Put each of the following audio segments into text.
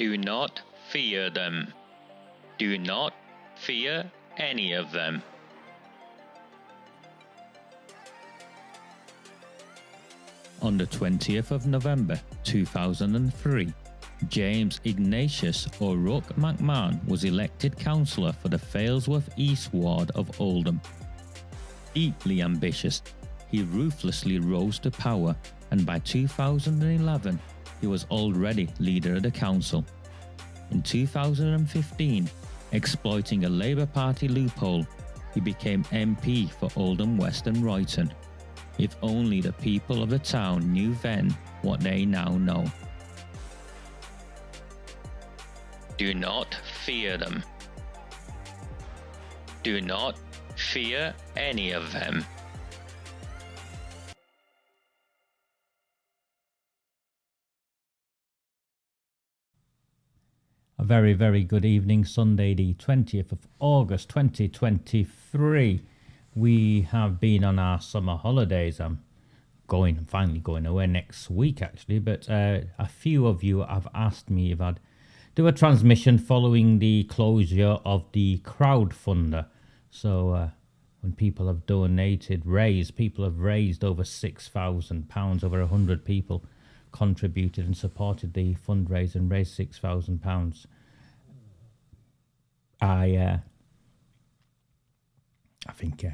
Do not fear them. Do not fear any of them. On the 20th of November 2003, James Ignatius O'Rourke McMahon was elected councillor for the Failsworth East Ward of Oldham. Deeply ambitious, he ruthlessly rose to power, and by 2011, he was already leader of the council. In 2015, exploiting a Labour Party loophole, he became MP for Oldham West and Royton. If only the people of the town knew then what they now know. Do not fear them. Do not fear any of them. A very, very good evening. Sunday the 20th of August 2023. We have been on our summer holidays. I'm finally going away next week actually, but a few of you have asked me if I'd do a transmission following the closure of the crowdfunder. So when people have people have raised over £6,000, over 100 people contributed and supported the fundraise and raised £6,000. I think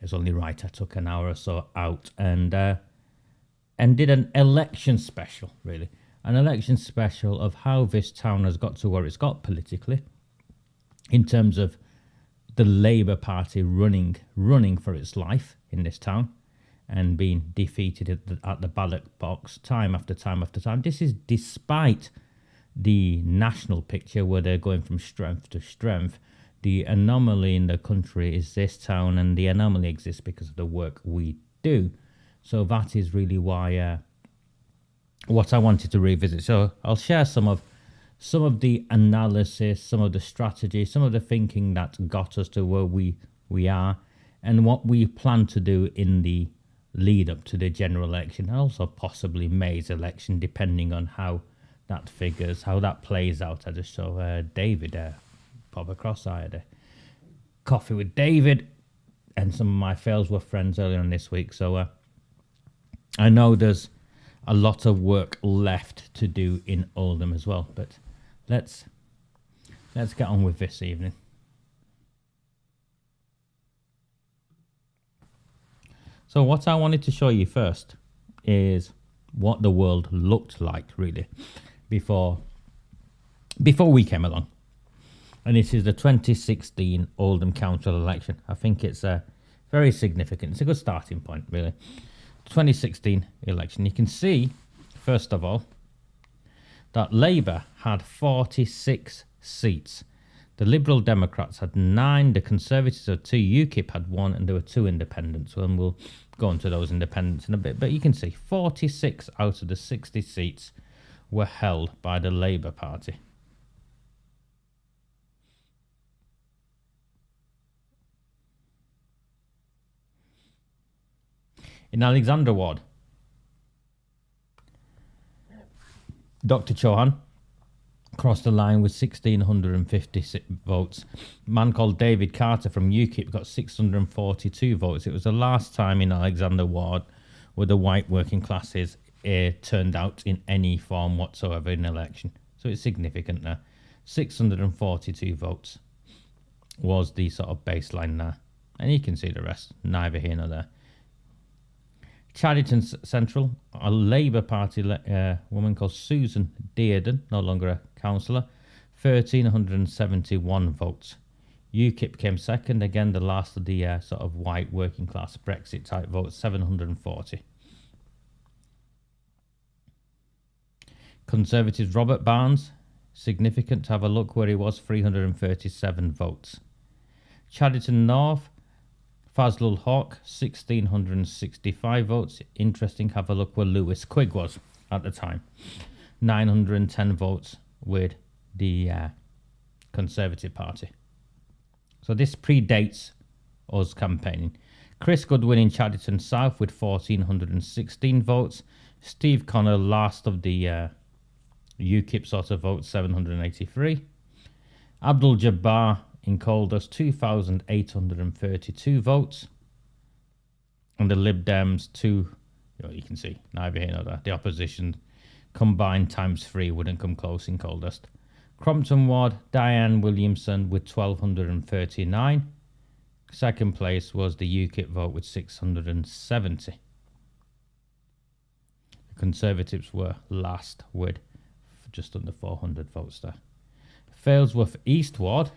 it's only right I took an hour or so out and did an election special, really. An election special of how this town has got to where it's got politically, in terms of the Labour Party running for its life in this town and being defeated at the ballot box time after time after time. This is despite the national picture where they're going from strength to strength. The anomaly in the country is this town, and the anomaly exists because of the work we do. So that is really why what I wanted to revisit. So I'll share some of the analysis, some of the strategy, some of the thinking that got us to where we are, and what we plan to do in the lead up to the general election, and also possibly May's election, depending on how that figures, how that plays out. I just saw David pop across. I had a coffee with David and some of my Failsworth friends earlier on this week, so I know there's a lot of work left to do in Oldham as well, but let's get on with this evening. So what I wanted to show you first is what the world looked like really before we came along. And this is the 2016 Oldham Council election. I think it's very significant. It's a good starting point, really. 2016 election. You can see, first of all, that Labour had 46 seats. The Liberal Democrats had 9, the Conservatives had 2, UKIP had 1, and there were 2 independents. And we'll go on to those independents in a bit. But you can see 46 out of the 60 seats were held by the Labour Party. In Alexander Ward, Dr. Chauhan crossed the line with 1,650 votes. A man called David Carter from UKIP got 642 votes. It was the last time in Alexander Ward where the white working classes turned out in any form whatsoever in an election. So it's significant there. 642 votes was the sort of baseline there. And you can see the rest, neither here nor there. Chadderton Central, a Labour Party woman called Susan Dearden, no longer a councillor, 1,371 votes. UKIP came second, again the last of the sort of white working class Brexit type votes, 740. Conservatives Robert Barnes, significant to have a look where he was, 337 votes. Chadderton North, Fazlul Hawk, 1,665 votes. Interesting, have a look where Lewis Quigg was at the time. 910 votes with the Conservative Party. So this predates us campaigning. Chris Goodwin in Chadderton South with 1,416 votes. Steve Connor, last of the UKIP sort of votes 783. Abdul Jabbar in Coldust 2,832 votes. And the Lib Dems you can see, neither here nor there. The opposition combined times 3 wouldn't come close in Coldust. Crompton Ward, Diane Williamson with 1,239. Second place was the UKIP vote with 670. The Conservatives were last with just under 400 votes there. Failsworth East Ward,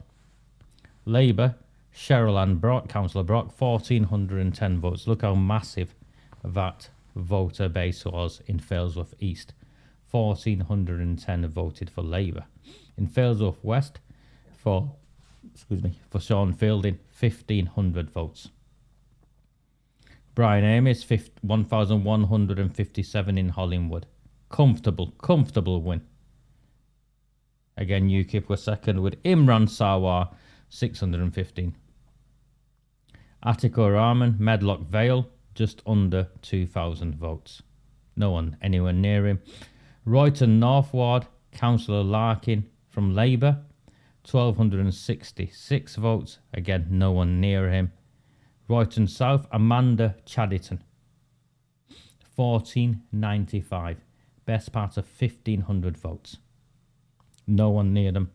Labour, Cheryl Ann Brock, Councillor Brock, 1,410 votes. Look how massive that voter base was in Failsworth East. 1,410 voted for Labour. In Failsworth West, for Sean Fielding, 1,500 votes. Brian Amis, 1,157 in Hollingwood. Comfortable win. Again, UKIP were second with Imran Sawar, 615. Atiko Rahman, Medlock Vale, just under 2,000 votes. No one anywhere near him. Royton North Ward, Councillor Larkin from Labour, 1,266 votes. Again, no one near him. Royton South, Amanda Chadderton, 1,495. Best part of 1,500 votes. No one near them.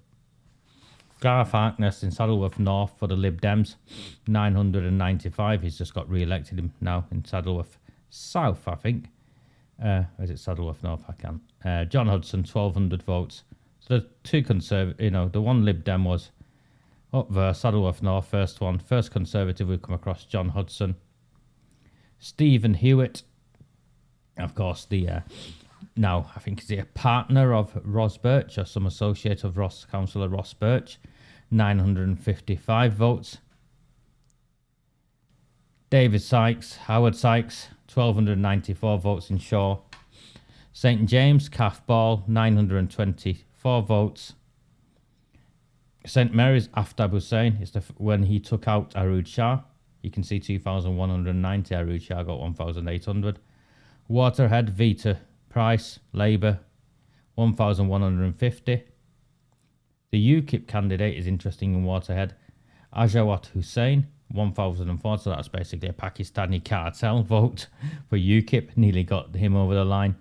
Garth Harkness in Saddleworth North for the Lib Dems, 995. He's just got re-elected now in Saddleworth South, I think. Is it Saddleworth North? I can't. John Hudson, 1,200 votes. So the two Conservative, the one Lib Dem was up there, Saddleworth North, first one. First Conservative we've come across, John Hudson. Stephen Hewitt, of course, now I think he's a partner of Ross Birch or some associate of Councillor Ross Birch, 955 votes. David Sykes, Howard Sykes, 1,294 votes in Shaw. St James, Calf Ball, 924 votes. St Mary's, Aftab Hussain, is when he took out Arood Shah. You can see 2,190, Arood Shah got 1,800. Waterhead, Vita Price, Labour, 1,150. The UKIP candidate is interesting in Waterhead. Ajawat Hussain, 1,004, so that's basically a Pakistani cartel vote for UKIP. Nearly got him over the line.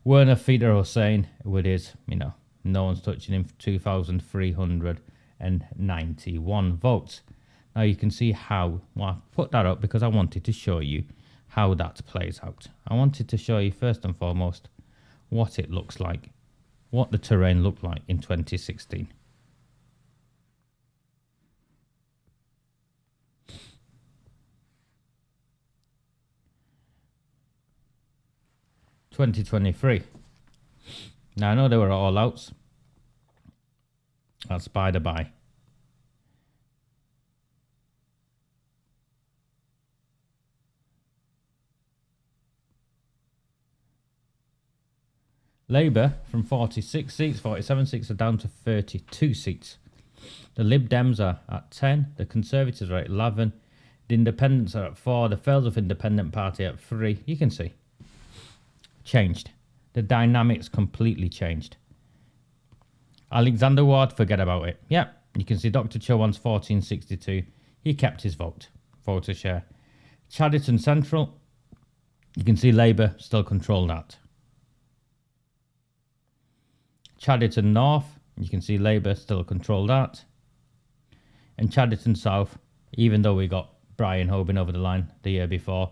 Werner Fida Hussain with his, no one's touching him, 2,391 votes. Now you can see how, I put that up because I wanted to show you how that plays out. I wanted to show you first and foremost what it looks like, what the terrain looked like in 2016. (2023). Now I know they were all outs. That's by the by. Labour from 46 seats, 47 seats are down to 32 seats. The Lib Dems are at 10, the Conservatives are at 11, the Independents are at 4, the Failsworth Independent Party at 3. You can see. Changed. The dynamics completely changed. Alexander Ward, forget about it. Yep, you can see Dr. Chowan's 1,462. He kept his voter share. Chadderton Central, you can see Labour still control that. Chadderton North, you can see Labour still control that. And Chadderton South, even though we got Brian Hoban over the line the year before,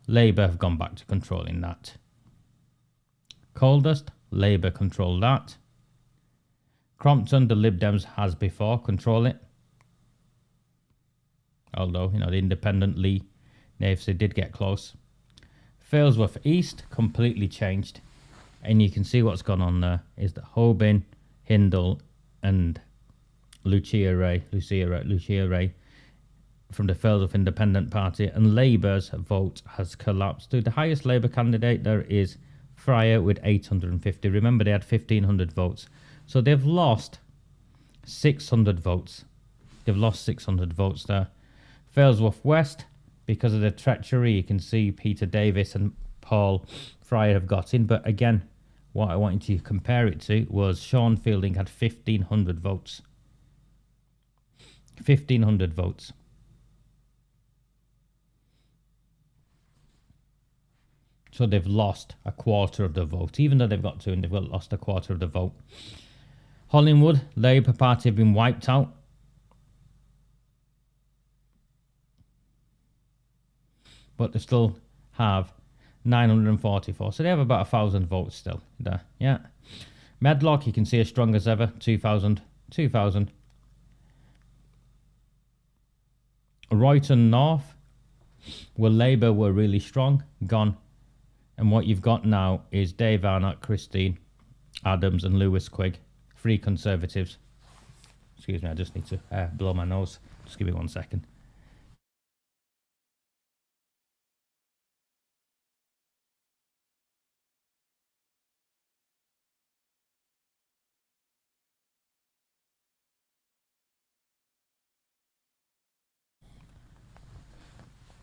Labour have gone back to controlling that. Coldust, Labour control that. Crompton, the Lib Dems has before control it. Although, the independent Lee Navesey did get close. Failsworth East, completely changed. And you can see what's gone on there is that Hoban, Hindle and Lucia Ray from the Failsworth Independent Party, and Labour's vote has collapsed to the highest Labour candidate there is, Fryer with 850. Remember, they had 1,500 votes. So they've lost 600 votes. They've lost 600 votes there. Failsworth West, because of the treachery, you can see Peter Davis and Paul Fryer have got in. But again, what I wanted to compare it to was Sean Fielding had 1,500 votes. 1,500 votes. So they've lost a quarter of the vote. Even though they've got two, and they've lost a quarter of the vote. Hollingwood, Labour Party have been wiped out. But they still have 944. So they have about 1,000 votes still there. Yeah. Medlock, you can see as strong as ever. 2,000. 2,000. Royton North, where Labour were really strong, gone. And what you've got now is Dave Arnott, Christine Adams and Lewis Quigg. 3 Conservatives. Excuse me, I just need to blow my nose. Just give me 1 second.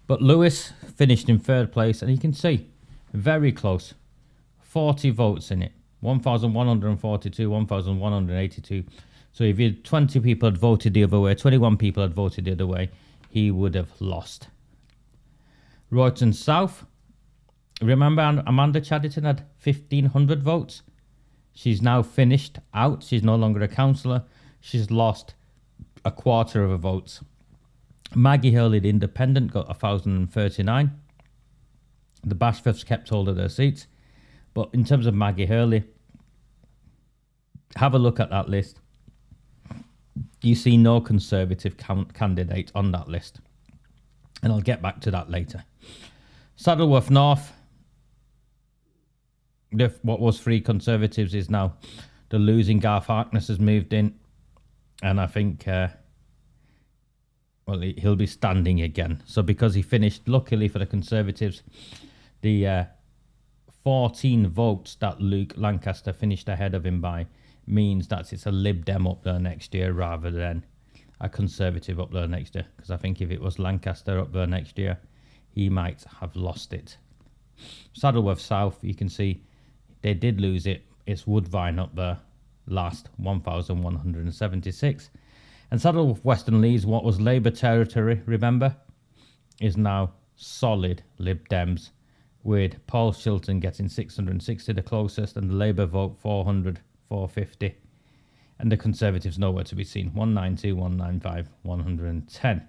But Lewis finished in 3rd place, and you can see, very close. 40 votes in it. 1,142, 1,182. So if 20 people had voted the other way, 21 people had voted the other way, he would have lost. Royton South. Remember Amanda Chadderton had 1,500 votes? She's now finished out. She's no longer a councillor. She's lost a quarter of her votes. Maggie Hurley, the independent, got 1,039. The Bashforths kept hold of their seats. But in terms of Maggie Hurley, have a look at that list. You see no Conservative candidate on that list. And I'll get back to that later. Saddleworth North, what was 3 Conservatives is now the losing. Garth Harkness has moved in. And I think, he'll be standing again. So because he finished, luckily for the Conservatives, the 14 votes that Luke Lancaster finished ahead of him by means that it's a Lib Dem up there next year rather than a Conservative up there next year. Because I think if it was Lancaster up there next year, he might have lost it. Saddleworth South, you can see they did lose it. It's Woodvine up there last, 1,176. And Saddleworth Western Leeds, what was Labour territory, remember, is now solid Lib Dems, with Paul Shilton getting 660, the closest, and the Labour vote 400, 450. And the Conservatives nowhere to be seen, 192, 195, 110.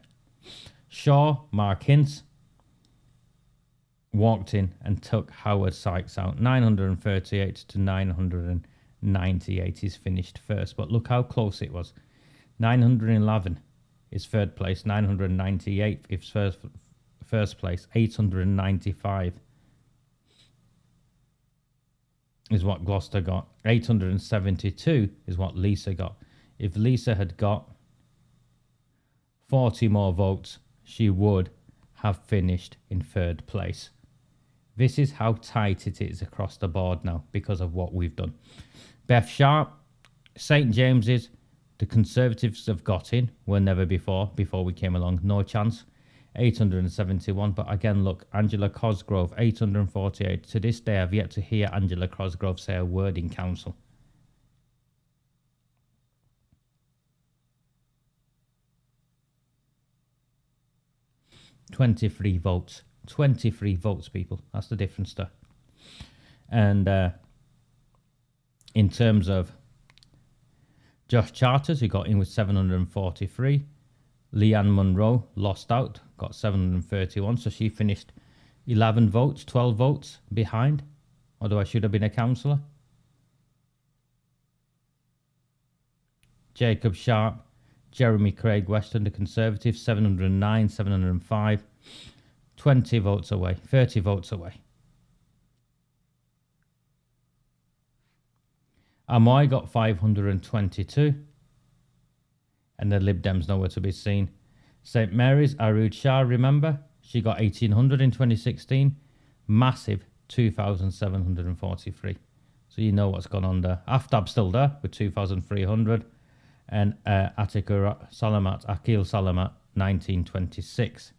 Shaw, Mark Hints, walked in and took Howard Sykes out, 938 to 998. He's finished first, but look how close it was. 911 is 3rd place, 998 is first place, 895 is what Gloucester got, 872 is what Lisa got. If Lisa had got 40 more votes, she would have finished in 3rd place. This is how tight it is across the board now because of what we've done. Beth Sharp, St James's, the Conservatives have got in, were never before we came along, no chance. 871, but again, look, Angela Cosgrove, 848. To this day, I've yet to hear Angela Cosgrove say a word in council. "23 votes. 23 votes, people. That's the difference there. And in terms of Josh Charters, who got in with 743. Leanne Munro lost out, got 731. So she finished 11 votes, 12 votes behind. Although I should have been a councillor. Jacob Sharp, Jeremy Craig Weston, the Conservatives, 709, 705. 20 votes away, 30 votes away. Amoy got 522. And the Lib Dems nowhere to be seen. St Mary's, Arud Shah, remember? She got 1,800 in 2016. Massive 2,743. So you know what's gone on there. Aftab's still there with 2,300. And Akil Salamat, 1926.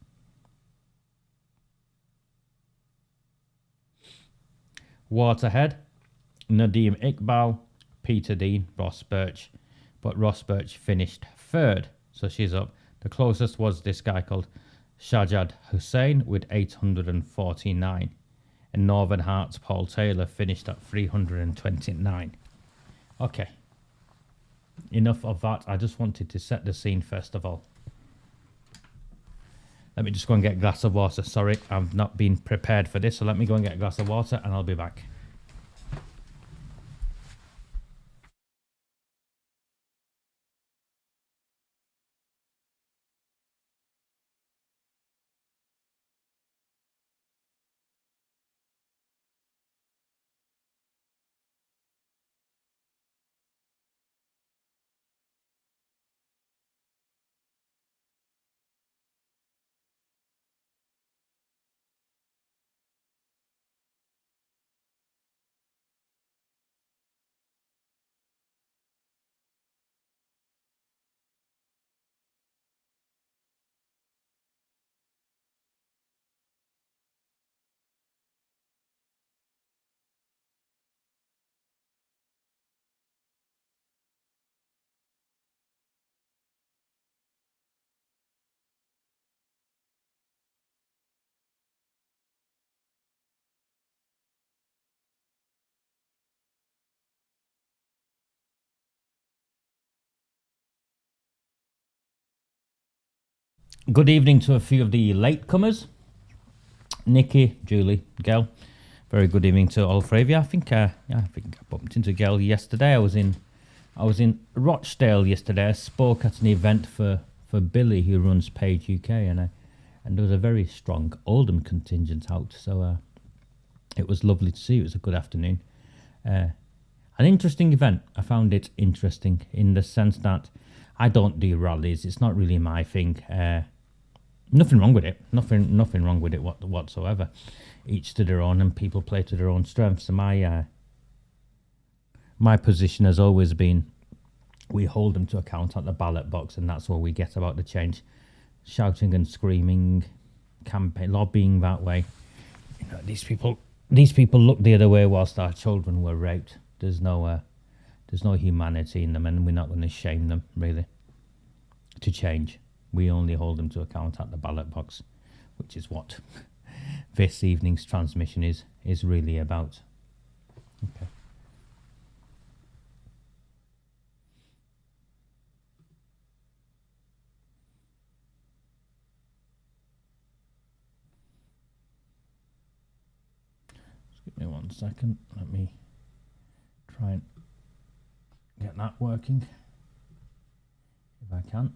Waterhead, Nadeem Iqbal, Peter Dean, Ross Birch. But Ross Birch finished third, so she's up. The closest was this guy called Shajad Hussain with 849. And Northern Hearts Paul Taylor finished at 329. Okay. Enough of that. I just wanted to set the scene first of all. Let me just go and get a glass of water. Sorry, I've not been prepared for this, so let me go and get a glass of water and I'll be back. Good evening to a few of the latecomers. Nikki, Julie, Gail. Very good evening to all three of you. I think I bumped into Gail yesterday. I was in Rochdale yesterday. I spoke at an event for Billy, who runs Page UK, and there was a very strong Oldham contingent out. So it was lovely to see. It was a good afternoon. An interesting event. I found it interesting in the sense that I don't do rallies. It's not really my thing. Nothing wrong with it. Nothing wrong with it whatsoever. Each to their own, and people play to their own strengths. So my position has always been, we hold them to account at the ballot box, and that's where we get about the change. Shouting and screaming, campaign, lobbying that way. You know, these people look the other way whilst our children were raped. There's no humanity in them, and we're not going to shame them really to change. We only hold them to account at the ballot box, which is what this evening's transmission is really about. Okay. Just give me 1 second. Let me try and get that working if I can.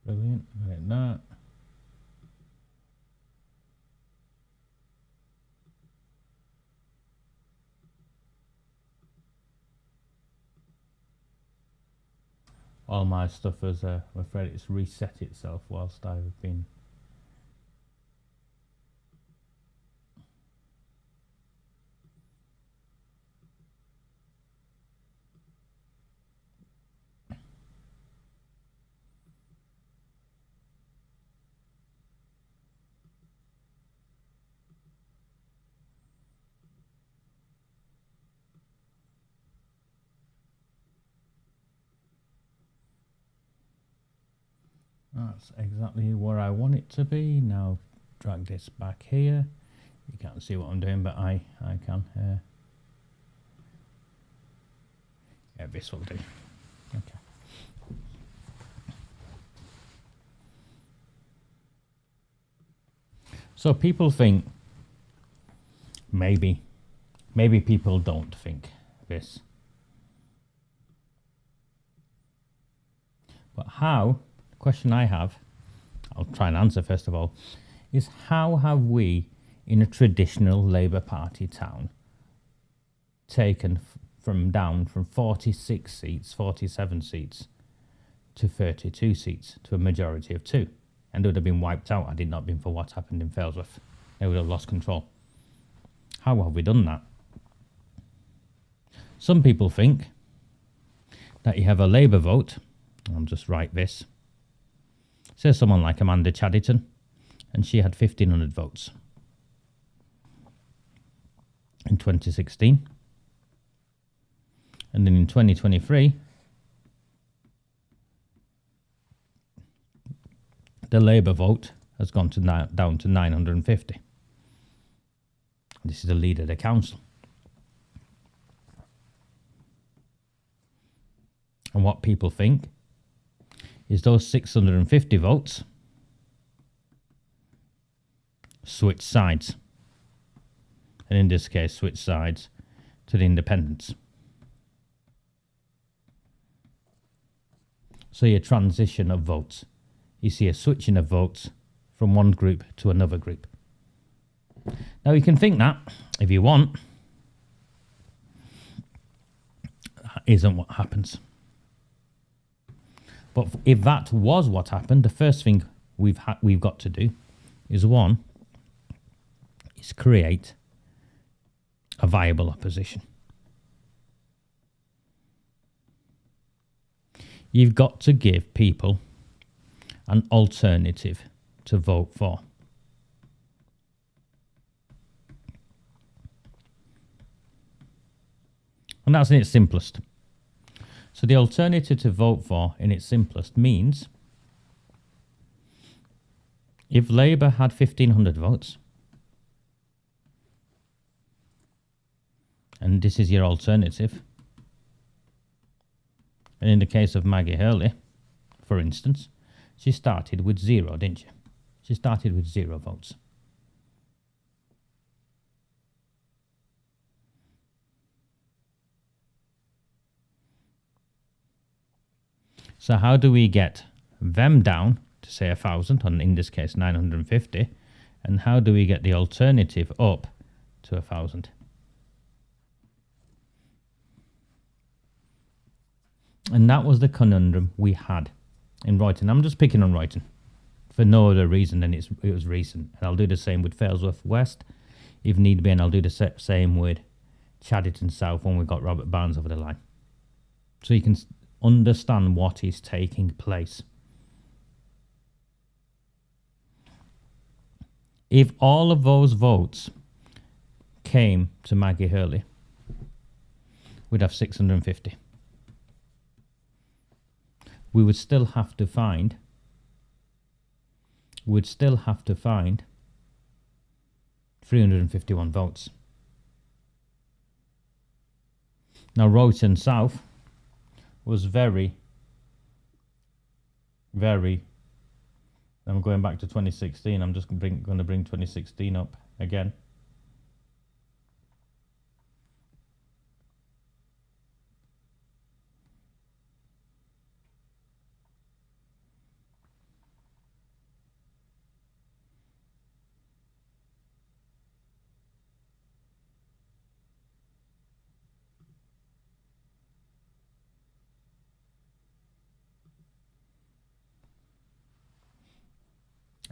Brilliant, like that. All my stuff is, I'm afraid it's reset itself whilst I've been. That's exactly where I want it to be. Now drag this back here. You can't see what I'm doing, but I can. Yeah, this will do. Okay. So people think, maybe people don't think this. But how? Question I have, I'll try and answer first of all, is how have we in a traditional Labour Party town taken down from 46 seats, 47 seats to 32 seats to a majority of 2, and it would have been wiped out had it not been for what happened in Failsworth. They would have lost control. How have we done that? Some people think that you have a Labour vote. I'll just write this. Say someone like Amanda Chadderton, and she had 1,500 votes in 2016. And then in 2023, the Labour vote has gone to down to 950. This is the leader of the council. And what people think is those 650 votes switch sides. And in this case, switch sides to the independents. So you transition of votes. You see a switching of votes from one group to another group. Now you can think that, if you want, that isn't what happens. But if that was what happened, the first thing we've got to do is create a viable opposition. You've got to give people an alternative to vote for. And that's in its simplest. So the alternative to vote for in its simplest means if Labour had 1,500 votes, and this is your alternative, and in the case of Maggie Hurley, for instance, she started with 0, didn't she? She started with 0 votes. So how do we get them down to say 1,000, and in this case 950, and how do we get the alternative up to 1,000? And that was the conundrum we had in Royton. I'm just picking on Royton for no other reason than it was recent. And I'll do the same with Failsworth West if need be, and I'll do the same with Chadderton South when we got Robert Barnes over the line. So you can understand what is taking place. If all of those votes came to Maggie Hurley, we'd have 650. We would still have to find 351 votes. Now Royton South was very, I'm going back to 2016. I'm just going to bring 2016 up again.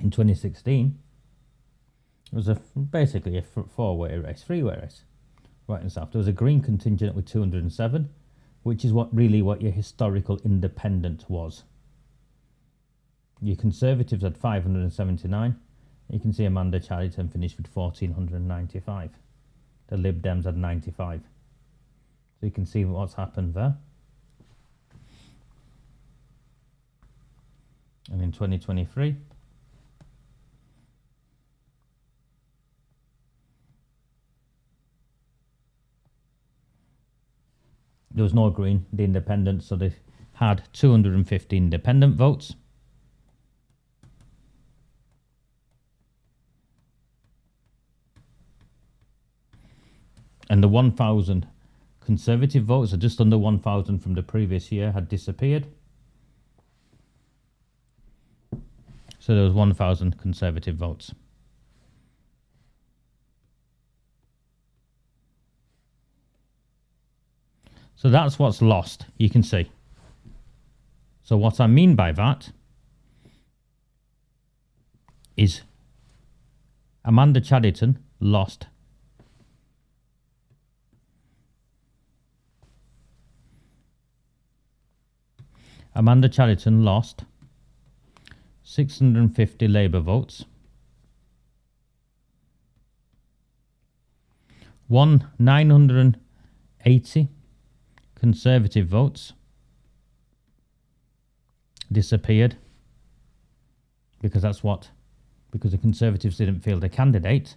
In 2016, it was basically a three-way race, right and south. There was a Green contingent with 207, which is what your historical independent was. Your Conservatives had 579. You can see Amanda Chadderton finished with 1,495. The Lib Dems had 95. So you can see what's happened there. And in 2023, there was no Green, the independents, so they had 250 independent votes. And the 1,000 Conservative votes, or just under 1,000 from the previous year, had disappeared. So there was 1,000 Conservative votes. So that's what's lost, you can see. So what I mean by that is Amanda Chadderton lost. Amanda Chadderton lost 650 Labour votes, 980 Conservative votes disappeared because the Conservatives didn't field a candidate.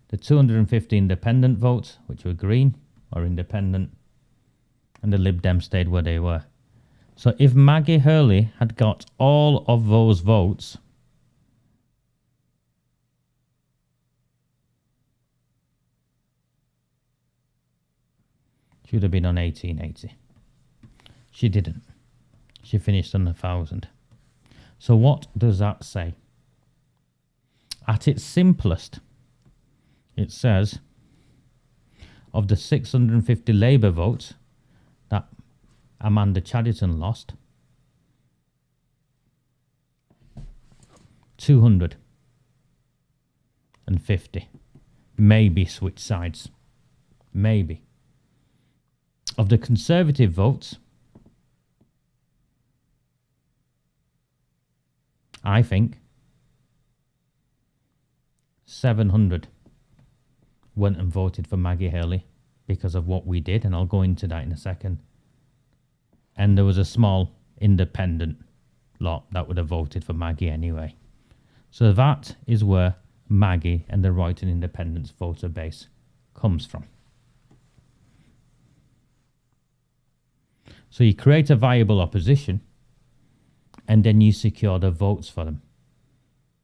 The 250 independent votes, which were Green or independent, and the Lib Dem stayed where they were. So if Maggie Hurley had got all of those votes, she would have been on 1880. She didn't. She finished on 1,000. So what does that say? At its simplest, it says of the 650 Labour votes that Amanda Chadderton lost, 250 maybe switch sides. Maybe. Of the Conservative votes, I think 700 went and voted for Maggie Hurley because of what we did, and I'll go into that in a second. And there was a small independent lot that would have voted for Maggie anyway. So that is where Maggie and the Royton Independents voter base comes from. So you create a viable opposition, and then you secure the votes for them.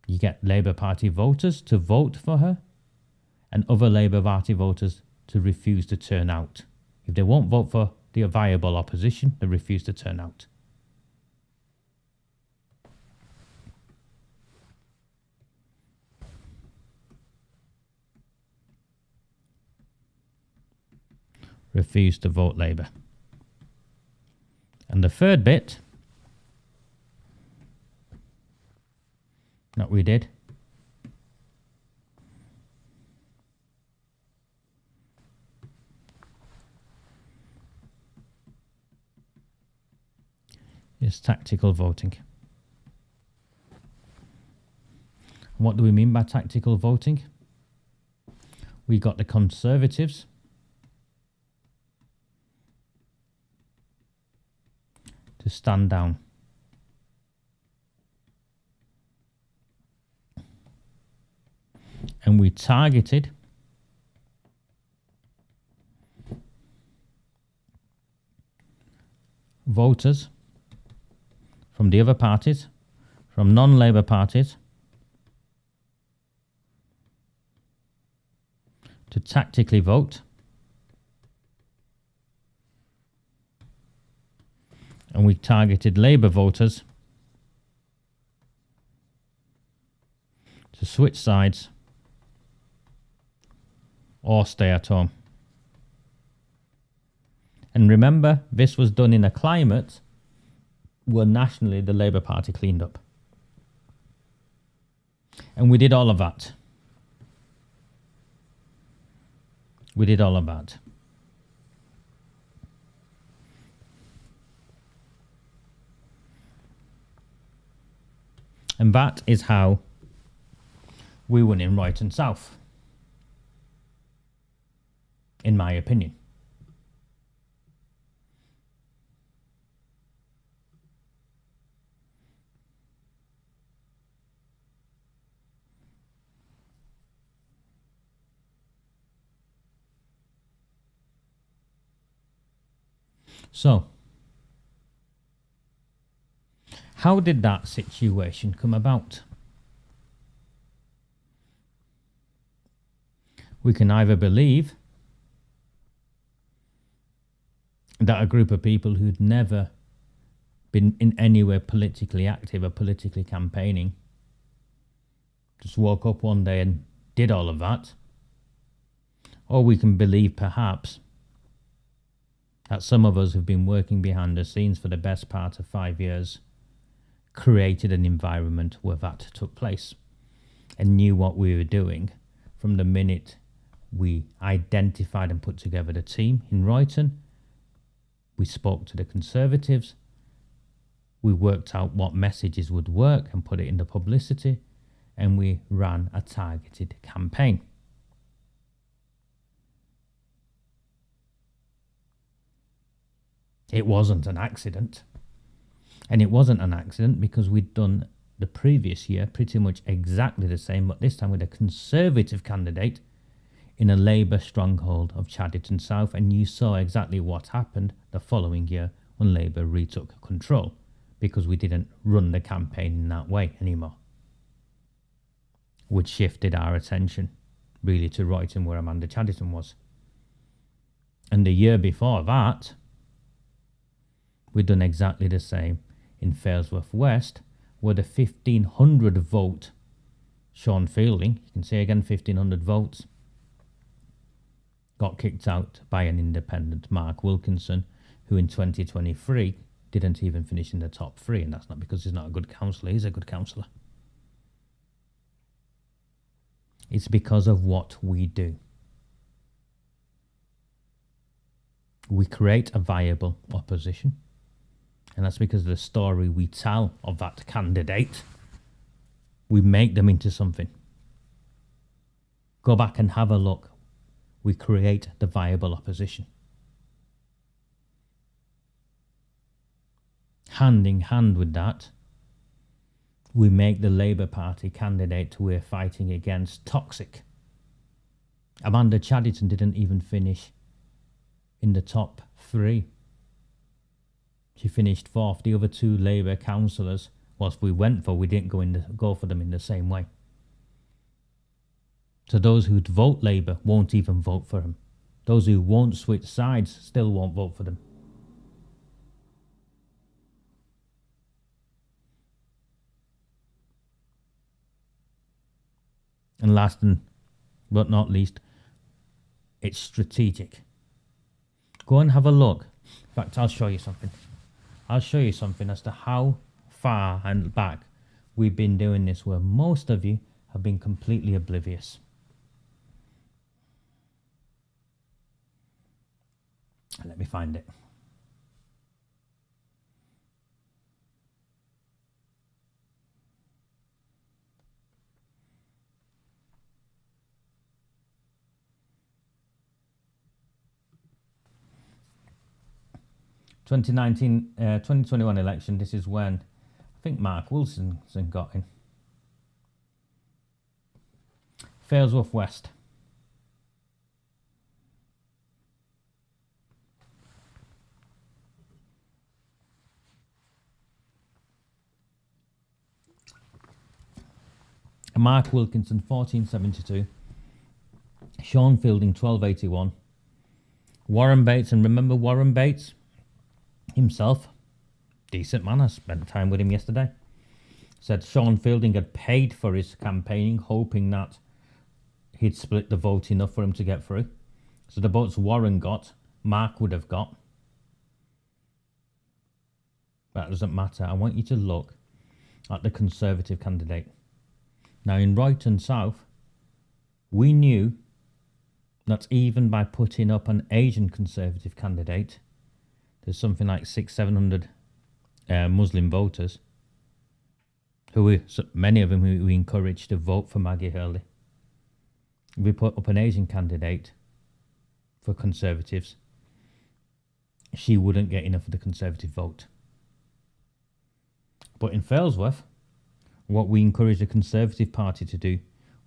You get Labour Party voters to vote for her, and other Labour Party voters to refuse to turn out. If they won't vote for the viable opposition, they refuse to turn out. Refuse to vote Labour. And the third bit that we did is tactical voting. What do we mean by tactical voting? We got the Conservatives to stand down. And we targeted voters from the other parties, from non-Labour parties, to tactically vote. And we targeted Labour voters to switch sides or stay at home. And remember, this was done in a climate where nationally the Labour Party cleaned up. And we did all of that. We did all of that. And that is how we won in Royton South, in my opinion. So, how did that situation come about? We can either believe that a group of people who'd never been in any way politically active or politically campaigning just woke up one day and did all of that. Or we can believe perhaps that some of us who've been working behind the scenes for the best part of 5 years created an environment where that took place. and knew what we were doing from the minute we identified and put together the team in Royton. We spoke to the Conservatives. We worked out what messages would work and put it in the publicity, and we ran a targeted campaign. It wasn't an accident. And it wasn't an accident because we'd done the previous year pretty much exactly the same, but this time with a Conservative candidate in a Labour stronghold of Chadderton South, and you saw exactly what happened the following year when Labour retook control, because we didn't run the campaign in that way anymore, which shifted our attention really to Royton, where Amanda Chadderton was. And the year before that, we'd done exactly the same in Failsworth West, where the 1,500 vote Sean Fielding, you can say again 1,500 votes, got kicked out by an independent, Mark Wilkinson, who in 2023 didn't even finish in the top 3, and that's not because he's not a good councillor, he's a good councillor. It's because of what we do. We create a viable opposition, and that's because of the story we tell of that candidate. We make them into something. Go back and have a look. We create the viable opposition. Hand in hand with that, we make the Labour Party candidate we're fighting against toxic. Amanda Chadderton didn't even finish in the top 3. She finished 4th. The other 2 Labour councillors, whilst we went for, we didn't go for them in the same way. So those who'd vote Labour won't even vote for him. Those who won't switch sides still won't vote for them. And last but not least, it's strategic. Go and have a look. In fact, I'll show you something. I'll show you something as to how far and back we've been doing this, where most of you have been completely oblivious. Let me find it. Uh, 2021 election, this is when I think Mark Wilson got in. Failsworth West. Mark Wilkinson 1472, Sean Fielding 1281, Warren Bates, and remember Warren Bates himself, decent man, I spent time with him yesterday, said Sean Fielding had paid for his campaigning, hoping that he'd split the vote enough for him to get through. So the votes Warren got, Mark would have got. That doesn't matter. I want you to look at the Conservative candidate. Now in Royton South, we knew that even by putting up an Asian Conservative candidate, there's something like 600-700 Muslim voters, many of them who we encouraged to vote for Maggie Hurley. If we put up an Asian candidate for Conservatives, she wouldn't get enough of the Conservative vote. But in Failsworth, what we encouraged the Conservative Party to do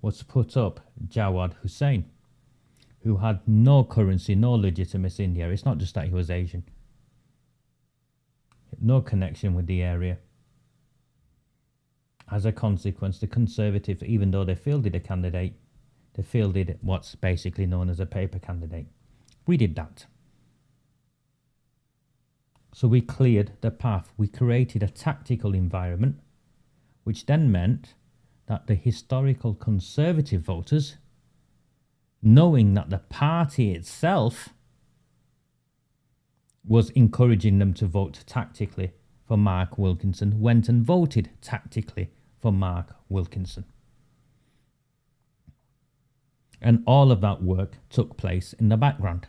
was to put up Jawad Hussain, who had no currency, no legitimacy in the area. It's not just that he was Asian. No connection with the area. As a consequence, the Conservatives, even though they fielded a candidate, they fielded what's basically known as a paper candidate. We did that. So we cleared the path. We created a tactical environment, which then meant that the historical Conservative voters, knowing that the party itself was encouraging them to vote tactically for Mark Wilkinson, went and voted tactically for Mark Wilkinson. And all of that work took place in the background.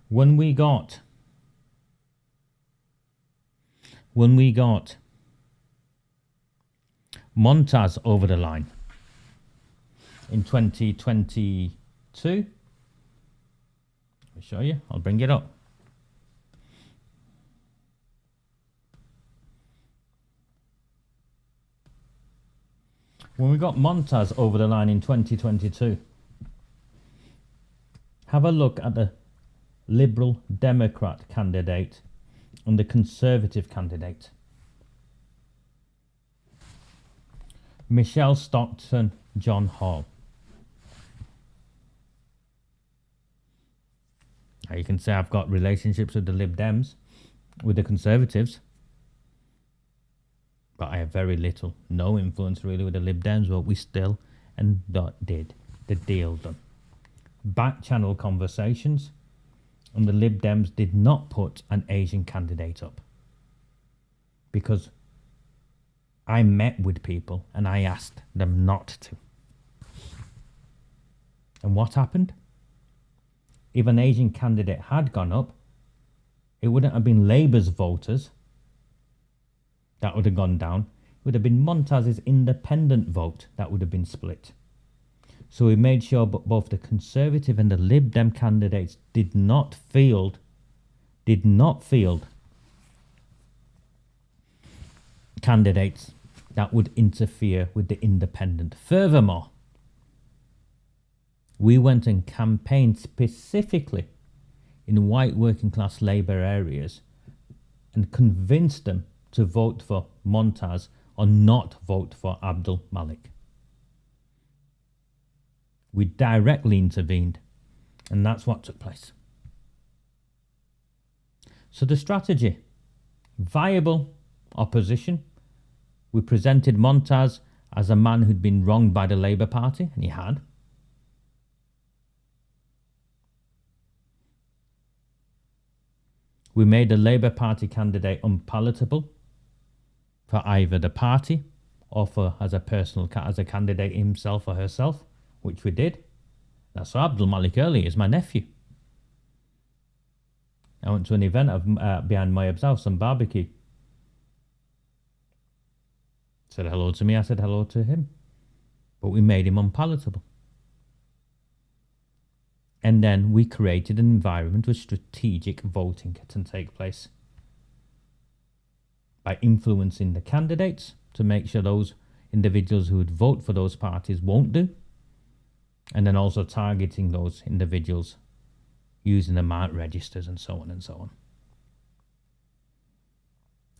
When we got Montaz over the line in 2022, let me show you, I'll bring it up. When we got Montaz over the line in 2022, have a look at the Liberal Democrat candidate and the Conservative candidate. Michelle Stockton, John Hall. Now you can say I've got relationships with the Lib Dems, with the Conservatives, but I have very little, no influence really with the Lib Dems, but we still and did the deal done. Back channel conversations, and the Lib Dems did not put an Asian candidate up because I met with people and I asked them not to. And what happened? If an Asian candidate had gone up, it wouldn't have been Labour's voters that would have gone down. It would have been Montaz's independent vote that would have been split. So we made sure both the Conservative and the Lib Dem candidates did not field candidates that would interfere with the independent. Furthermore, we went and campaigned specifically in white working class Labour areas and convinced them to vote for Montaz or not vote for Abdul Malik. We directly intervened, and that's what took place. So the strategy, viable opposition. We presented Montaz as a man who'd been wronged by the Labour Party, and he had. We made the Labour Party candidate unpalatable for either the party or for as a candidate himself or herself, which we did. That's why Abdul Malik earlier is my nephew. I went to an event behind Miah's house, some barbecue. Said hello to me, I said hello to him. But we made him unpalatable. And then we created an environment where strategic voting can take place. By influencing the candidates to make sure those individuals who would vote for those parties won't do. And then also targeting those individuals using the marked registers and so on and so on.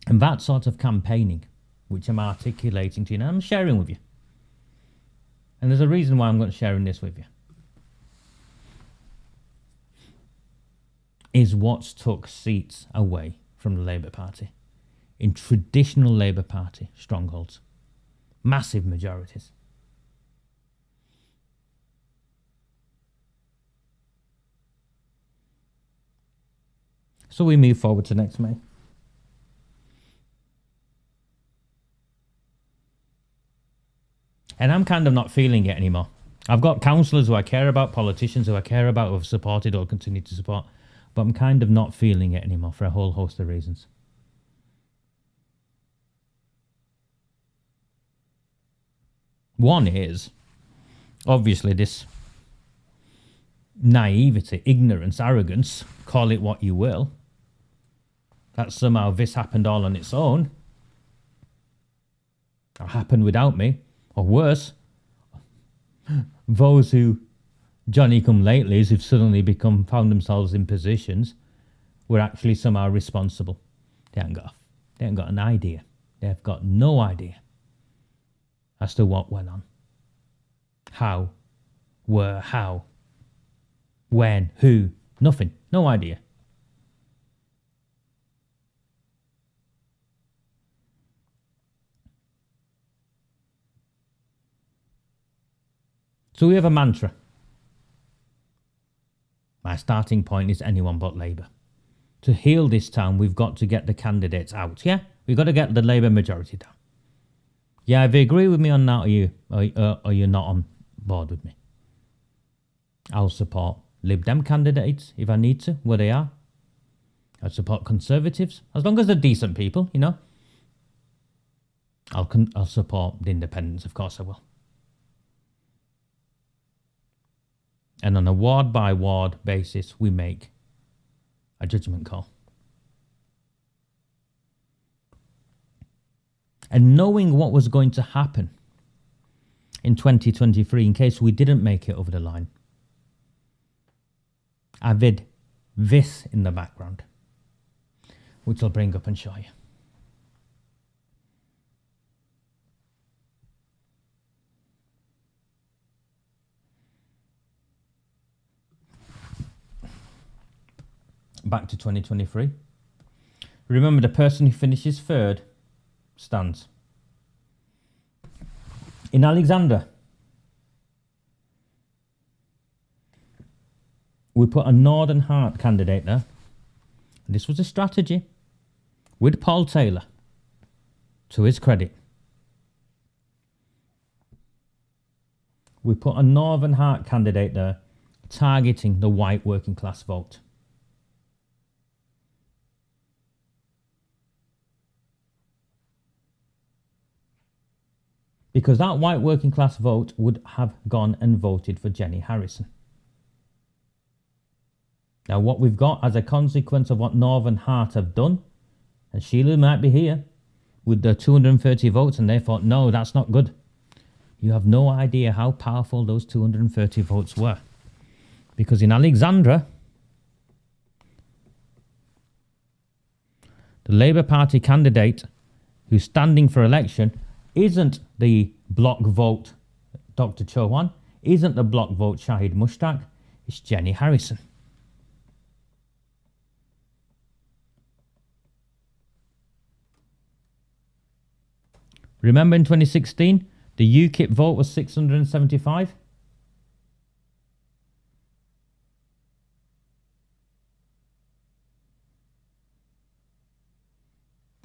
And that sort of campaigning, which I'm articulating to you now, I'm sharing with you. And there's a reason why I'm going to sharing this with you. Is what's took seats away from the Labour Party in traditional Labour Party strongholds. Massive majorities. So we move forward to next May. And I'm kind of not feeling it anymore. I've got councillors who I care about, politicians who I care about, who have supported or continue to support, but I'm kind of not feeling it anymore for a whole host of reasons. One is, obviously, this naivety, ignorance, arrogance, call it what you will, that somehow this happened all on its own, or happened without me, or worse, those who Johnny-come-latelys who've suddenly found themselves in positions were actually somehow responsible. They haven't got an idea. They've got no idea as to what went on. How, where, how, when, who, nothing, no idea. So we have a mantra. My starting point is anyone but Labour. To heal this town, we've got to get the candidates out, yeah? We've got to get the Labour majority down. Yeah, if you agree with me on that, or you're not on board with me, I'll support Lib Dem candidates if I need to, where they are. I'll support Conservatives, as long as they're decent people, you know. I'll support the Independents, of course I will. And on a ward by ward basis, we make a judgment call. And knowing what was going to happen in 2023 in case we didn't make it over the line, I vid this in the background, which I'll bring up and show you. Back to 2023. Remember, the person who finishes third stands. In Alexandra, we put a Northern Heart candidate there. This was a strategy with Paul Taylor, to his credit. We put a Northern Heart candidate there targeting the white working class vote. Because that white working class vote would have gone and voted for Jenny Harrison. Now, what we've got as a consequence of what Northern Heart have done, and Sheila might be here with the 230 votes, and they thought, no, that's not good. You have no idea how powerful those 230 votes were. Because in Alexandra, the Labour Party candidate who's standing for election isn't the block vote Dr. Chauhan, isn't the block vote Shahid Mushtaq, it's Jenny Harrison. Remember in 2016, the UKIP vote was 675?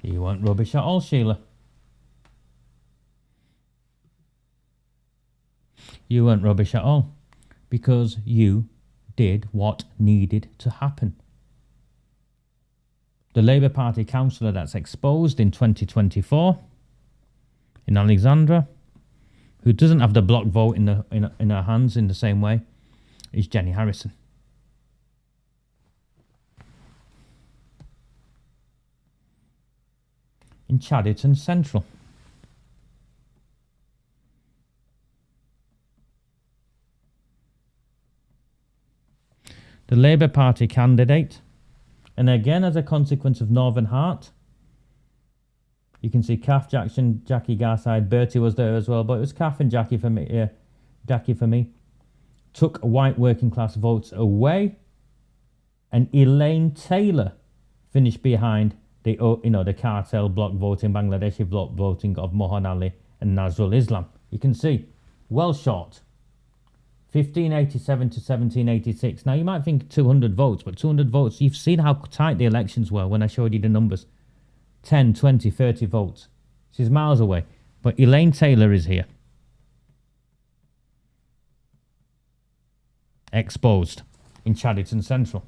You weren't rubbish at all, Sheila. You weren't rubbish at all, because you did what needed to happen. The Labour Party councillor that's exposed in 2024 in Alexandra, who doesn't have the block vote in her hands in the same way, is Jenny Harrison. In Chadderton Central, the Labour Party candidate, and again as a consequence of Northern Heart, you can see Kath, Jackson, Jackie Garside, Bertie was there as well, but it was Kath and Jackie for me. Jackie for me took white working class votes away, and Elaine Taylor finished behind the cartel block voting, Bangladeshi block voting of Mohan Ali and Nazrul Islam. You can see, well short. 1587 to 1786. Now you might think 200 votes, but 200 votes, you've seen how tight the elections were when I showed you the numbers. 10, 20, 30 votes. She's miles away. But Elaine Taylor is here. Exposed in Chadderton Central.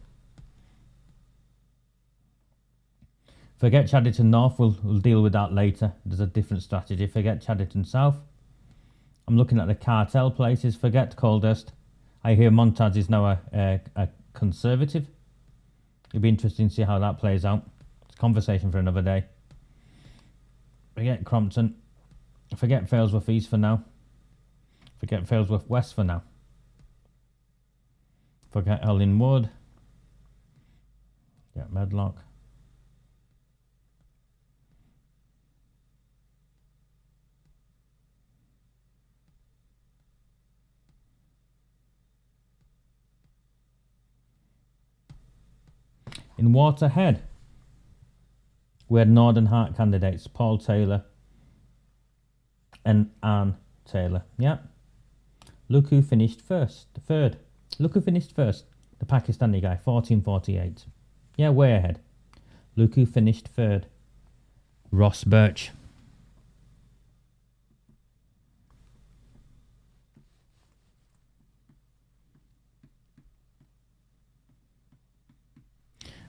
Forget Chadderton North, we'll deal with that later. There's a different strategy. Forget Chadderton South. I'm looking at the cartel places. Forget Coldhurst. I hear Montaz is now a Conservative. It'll be interesting to see how that plays out. It's a conversation for another day. Forget Crompton. Forget Failsworth East for now. Forget Failsworth West for now. Forget Elling Wood. Forget Medlock. In Waterhead, we had Northern Heart candidates, Paul Taylor and Anne Taylor. Yeah. Look who finished third. Look who finished first. The Pakistani guy, 1448. Yeah, way ahead. Look who finished third. Ross Birch.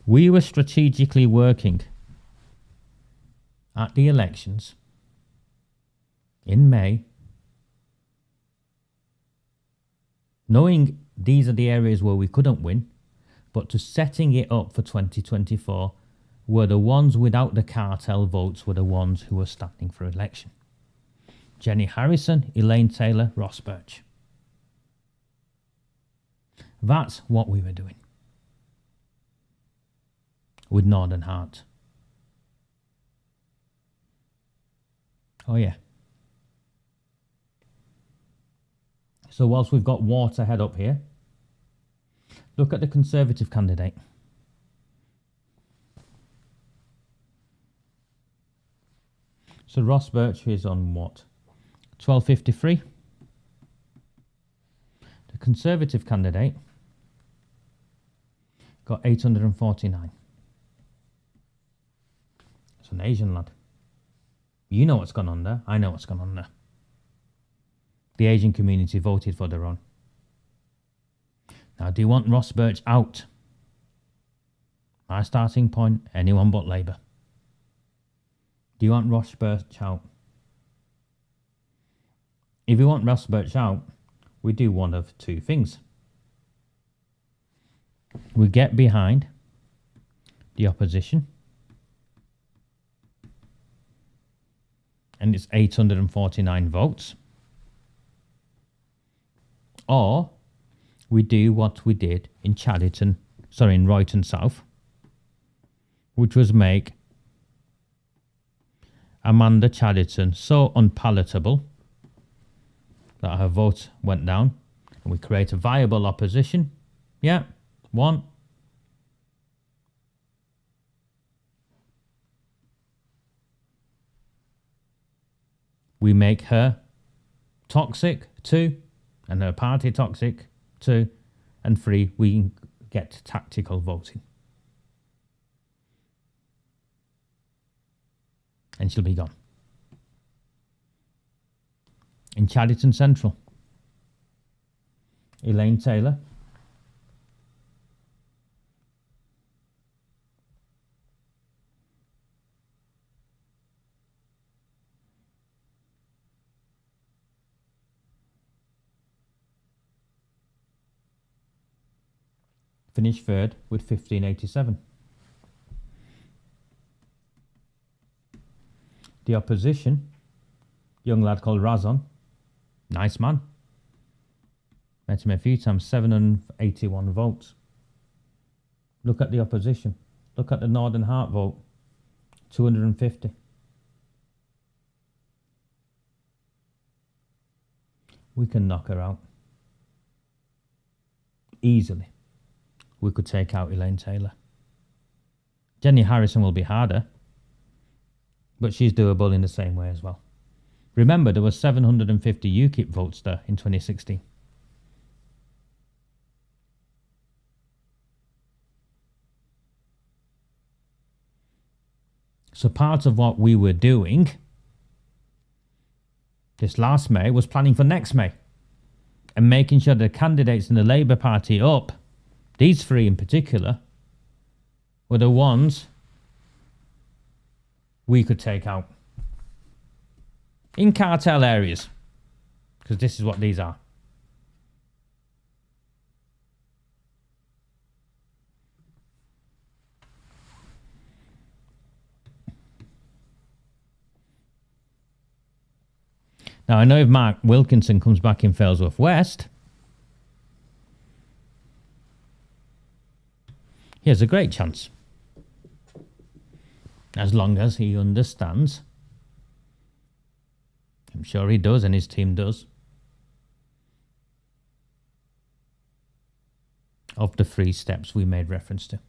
We were strategically working at the elections in May, knowing these are the areas where we couldn't win, but to setting it up for 2024 were the ones without the cartel votes were the ones who were standing for election. Jenny Harrison, Elaine Taylor, Ross Birch. That's what we were doing with Northern Heart. Oh yeah. So whilst we've got Waterhead up here, look at the Conservative candidate. So Ross Birch is on what? 1253. The Conservative candidate got 849. It's an Asian lad. You know what's gone on there. I know what's gone on there. The Asian community voted for their own. Now, do you want Ross Birch out? My starting point, anyone but Labour. Do you want Ross Birch out? If you want Ross Birch out, we do one of two things. We get behind the opposition, and it's 849 votes. Or we do what we did in in Royton South, which was make Amanda Chadderton so unpalatable that her vote went down, and we create a viable opposition. Yeah, one. We make her toxic, 2, and her party toxic, 2, and 3, we get tactical voting. And she'll be gone. In Chadderton Central, Elaine Taylor, finished third with 1587. The opposition, young lad called Razon, nice man. Met him a few times, 781 votes. Look at the opposition. Look at the Northern Heart vote, 250. We can knock her out. Easily. We could take out Elaine Taylor. Jenny Harrison will be harder, but she's doable in the same way as well. Remember, there were 750 UKIP votes there in 2016. So part of what we were doing this last May was planning for next May and making sure the candidates in the Labour Party up, these 3 in particular, were the ones we could take out in cartel areas, because this is what these are. Now, I know if Mark Wilkinson comes back in Failsworth West, he has a great chance. As long as he understands. I'm sure he does, and his team does. Of the 3 steps we made reference to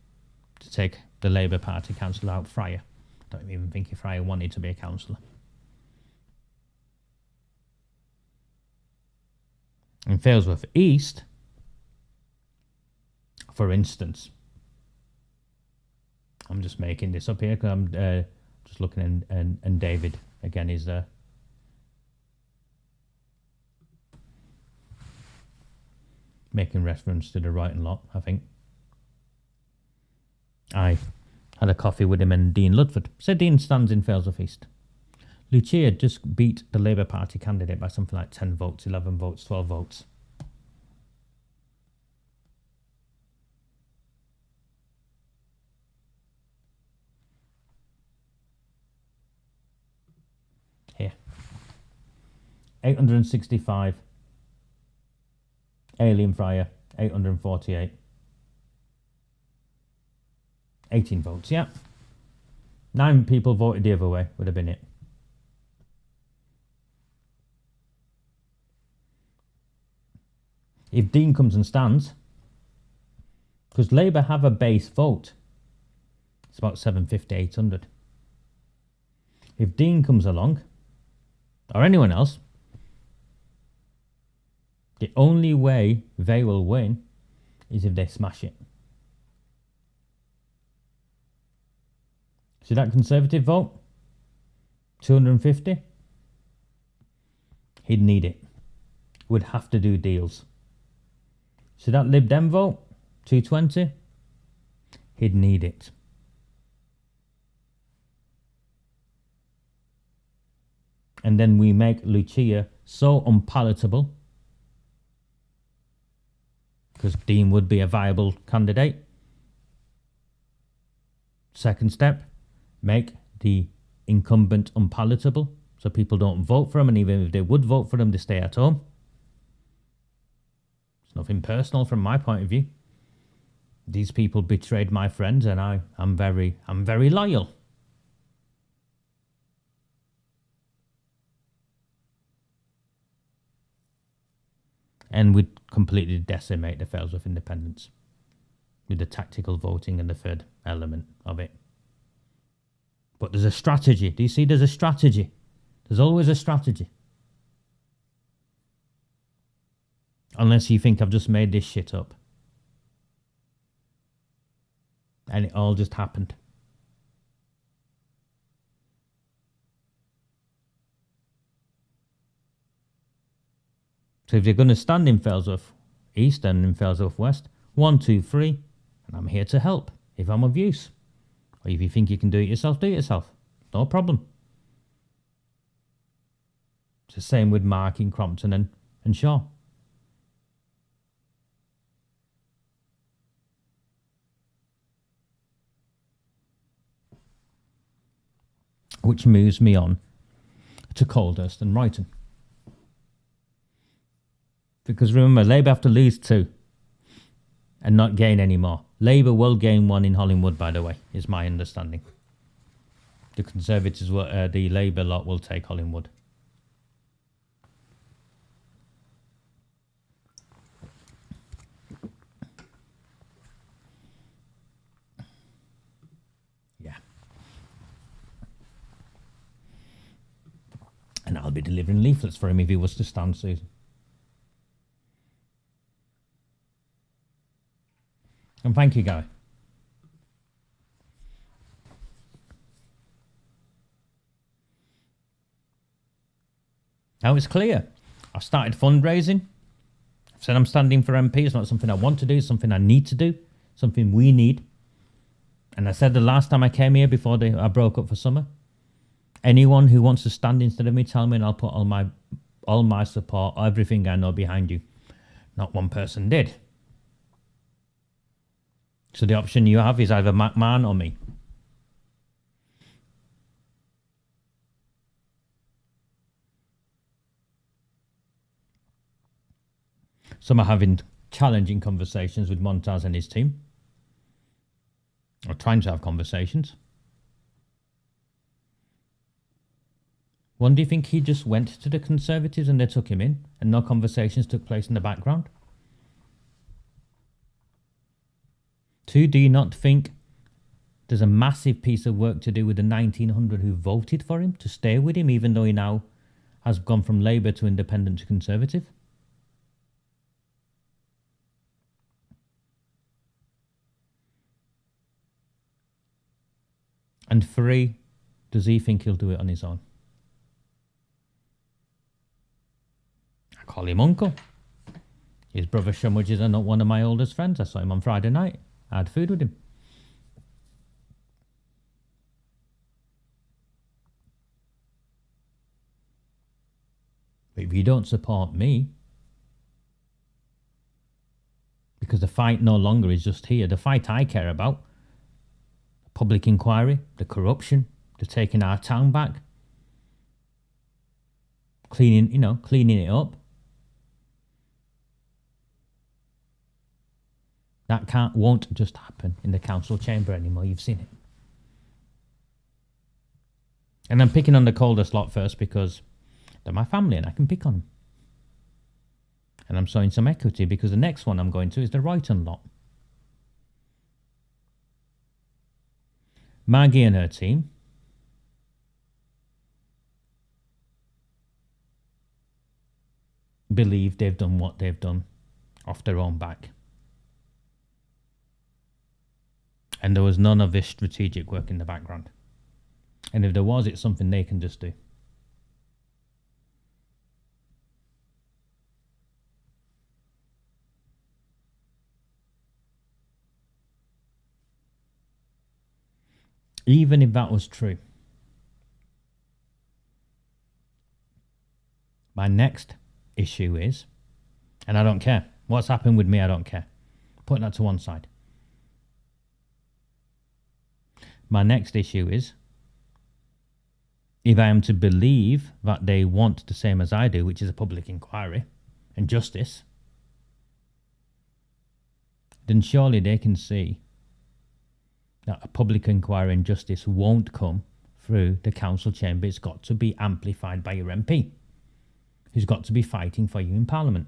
take the Labour Party councillor out, Fryer. I don't even think if Fryer wanted to be a councillor. In Failsworth East, for instance, I'm just making this up here because I'm just looking, and David again is making reference to the Royton lot, I think. I had a coffee with him and Dean Ludford. So Dean stands in Failsworth East. Lucia just beat the Labour Party candidate by something like 10 votes, 11 votes, 12 votes. Here. 865. Alien Fryer, 848. 18 votes, yeah. 9 people voted the other way, would have been it. If Dean comes and stands, because Labour have a base vote, it's about 750, 800. If Dean comes along, or anyone else, the only way they will win is if they smash it. See that Conservative vote? 250? He'd need it. Would have to do deals. See that Lib Dem vote? 220? He'd need it. And then we make Lucia so unpalatable, because Dean would be a viable candidate. Second step, make the incumbent unpalatable, so people don't vote for him, and even if they would vote for him, they stay at home. It's nothing personal from my point of view. These people betrayed my friends, and I'm very loyal. And we'd completely decimate the Failsworth independents with the tactical voting and the third element of it. But there's a strategy. Do you see there's a strategy? There's always a strategy. Unless you think I've just made this shit up. And it all just happened. So if you're going to stand in Failsworth East and in Failsworth West, 1, 2, 3, and I'm here to help if I'm of use. Or if you think you can do it yourself, do it yourself. No problem. It's the same with Mark in Crompton and Shaw. Which moves me on to Coldhurst and Royton. Because remember, Labour have to lose 2 and not gain any more. Labour will gain 1 in Hollingwood, by the way, is my understanding. The Conservatives, the Labour lot will take Hollingwood. Yeah. And I'll be delivering leaflets for him if he was to stand soon. And thank you, Guy. Now it's clear. I've started fundraising. I've said I'm standing for MP. It's not something I want to do. It's something I need to do. Something we need. And I said the last time I came here before I broke up for summer, anyone who wants to stand instead of me, tell me and I'll put all my support, everything I know behind you. Not one person did. So the option you have is either McMahon or me. Some are having challenging conversations with Montaz and his team. Or trying to have conversations. One, do you think he just went to the Conservatives and they took him in and no conversations took place in the background? 2, do you not think there's a massive piece of work to do with the 1,900 who voted for him to stay with him, even though he now has gone from Labour to Independent to Conservative? And 3, does he think he'll do it on his own? I call him uncle. His brother Shumwich is not one of my oldest friends. I saw him on Friday night. I had food with him. you don't support me, because the fight no longer is just here. The fight I care about, the public inquiry, the corruption, the taking our town back, cleaning it up. That won't just happen in the council chamber anymore. You've seen it. And I'm picking on the coldest lot first because they're my family and I can pick on them. And I'm showing some equity because the next one I'm going to is the Royton lot. Maggie and her team believe they've done what they've done off their own back. And there was none of this strategic work in the background. And if there was, it's something they can just do. Even if that was true, my next issue is, and I don't care, what's happened with me, I don't care. Putting that to one side. My next issue is, if I am to believe that they want the same as I do, which is a public inquiry and justice, then surely they can see that a public inquiry and justice won't come through the council chamber. It's got to be amplified by your MP, who's got to be fighting for you in Parliament.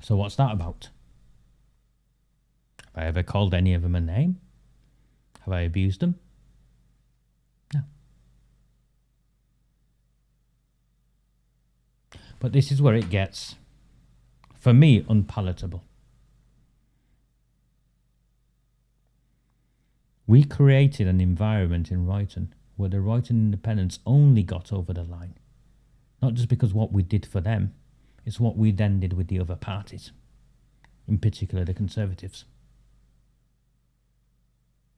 So what's that about? Have I ever called any of them a name? Have I abused them? No. But this is where it gets, for me, unpalatable. We created an environment in Royton where the Royton independents only got over the line. Not just because what we did for them, it's what we then did with the other parties, in particular the Conservatives.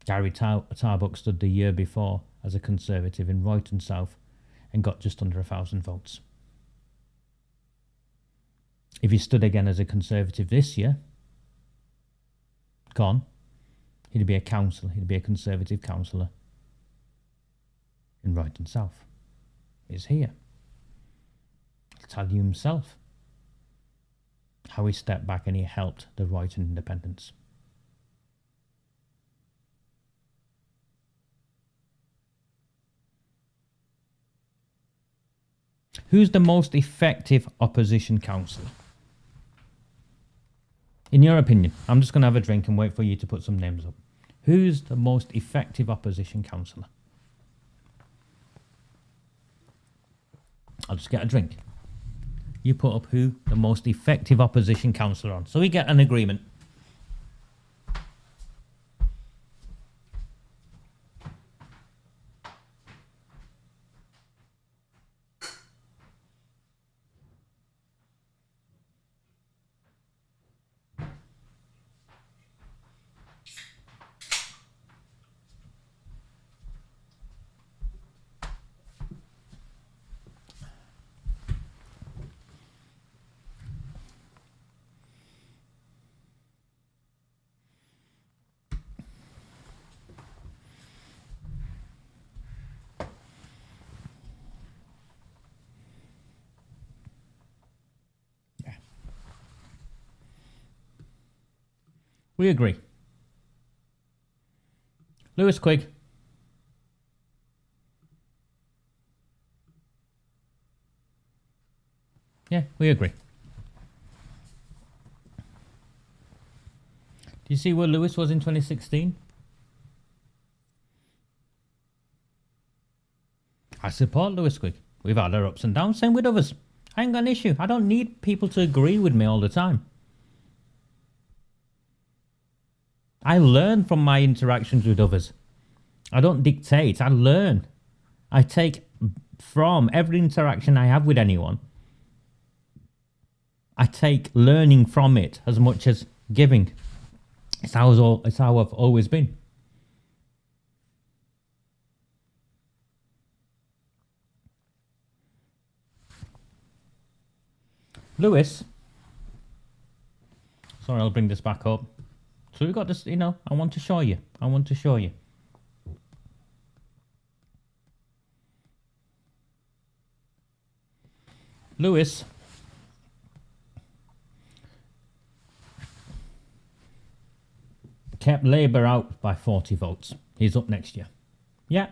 Gary Tarbuck stood the year before as a Conservative in Royton South and got just under 1,000 votes. If he stood again as a Conservative this year, gone, he'd be a councillor, he'd be a Conservative councillor in Royton South. He's here. He'll tell you himself how he stepped back and he helped the Royton independents. Who's the most effective opposition councillor? In your opinion, I'm just going to have a drink and wait for you to put some names up. Who's the most effective opposition councillor? I'll just get a drink. You put up who the most effective opposition councillor on, so we get an agreement. We agree. Lewis Quigg. Yeah, we agree. Do you see where Lewis was in 2016? I support Lewis Quigg. We've had our ups and downs, same with others. I ain't got an issue. I don't need people to agree with me all the time. I learn from my interactions with others. I don't dictate, I learn. I take from every interaction I have with anyone. I take learning from it as much as giving. It's how I've always been. Lewis. Sorry, I'll bring this back up. So we've got this, I want to show you. Lewis kept Labour out by 40 votes. He's up next year. Yeah.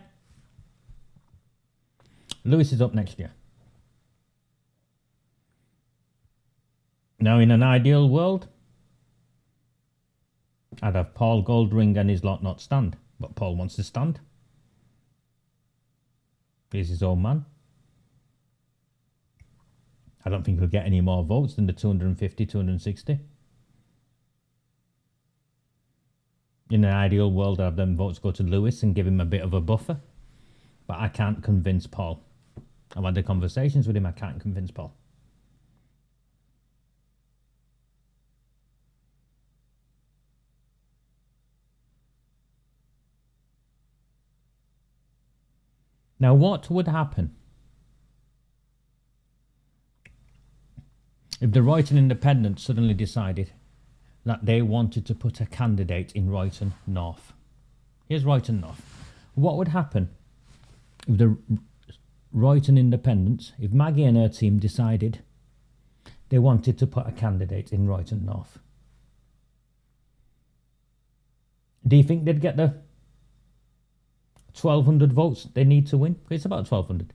Lewis is up next year. Now, in an ideal world, I'd have Paul Goldring and his lot not stand. But Paul wants to stand. He's his own man. I don't think he'll get any more votes than the 250, 260. In an ideal world, I'd have them votes go to Lewis and give him a bit of a buffer. But I can't convince Paul. I've had the conversations with him, I can't convince Paul. Now, what would happen if the Royton Independents suddenly decided that they wanted to put a candidate in Royton North? Here's Royton North. What would happen if the Royton Independents, if Maggie and her team decided they wanted to put a candidate in Royton North? Do you think they'd get the 1,200 votes they need to win? It's about 1,200.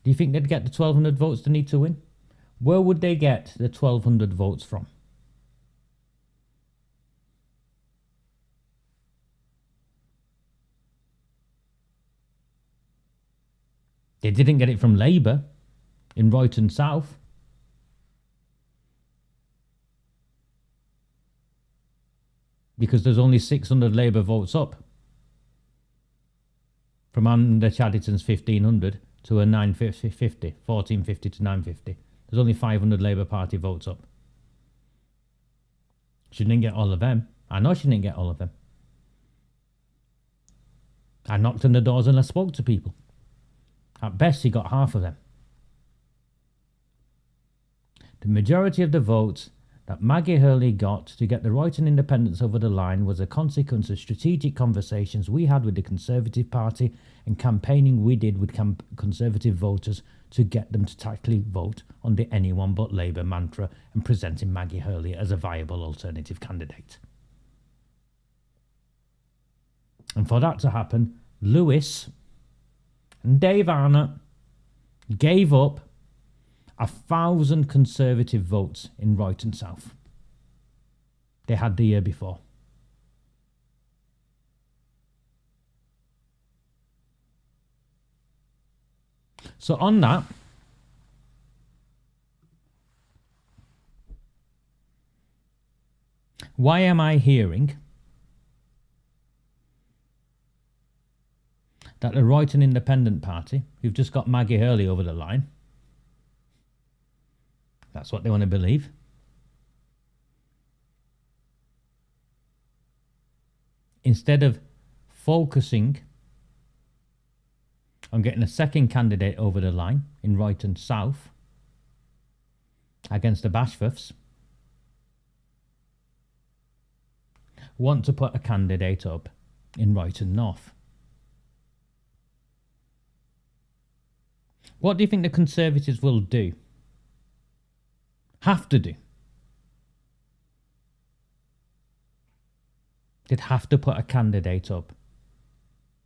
Do you think they'd get the 1,200 votes they need to win? Where would they get the 1,200 votes from? They didn't get it from Labour in Royton South. Because there's only 600 Labour votes up. From under Chadderton's 1,500 to a 950, 1,450 to 950. There's only 500 Labour Party votes up. She didn't get all of them. I know she didn't get all of them. I knocked on the doors and I spoke to people. At best, she got half of them. The majority of the votes that Maggie Hurley got to get the Royton Independents over the line was a consequence of strategic conversations we had with the Conservative Party and campaigning we did with Conservative voters to get them to tactfully vote on the anyone but Labour mantra and presenting Maggie Hurley as a viable alternative candidate. And for that to happen, Lewis and Dave Arnott gave up 1,000 Conservative votes in Royton South. They had the year before. So on that, why am I hearing that the Royton Independent Party, who've just got Maggie Hurley over the line, that's what they want to believe, instead of focusing on getting a second candidate over the line in Royton South against the Bashforths, want to put a candidate up in Royton North. What do you think the Conservatives will do? Have to do? They'd have to put a candidate up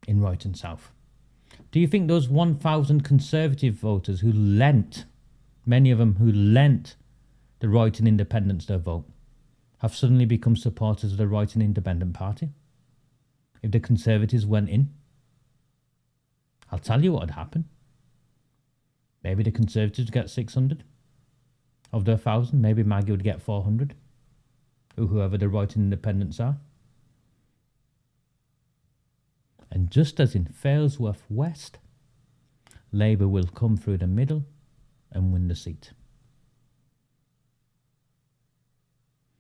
in Royton South. Do you think those 1,000 Conservative voters who lent, many of them who lent the Royton Independents their vote, have suddenly become supporters of the Royton Independent Party? If the Conservatives went in, I'll tell you what would happen. Maybe the Conservatives get 600 of the 1,000. Maybe Maggie would get 400, or whoever the Royton Independents are. And just as in Failsworth West, Labour will come through the middle and win the seat.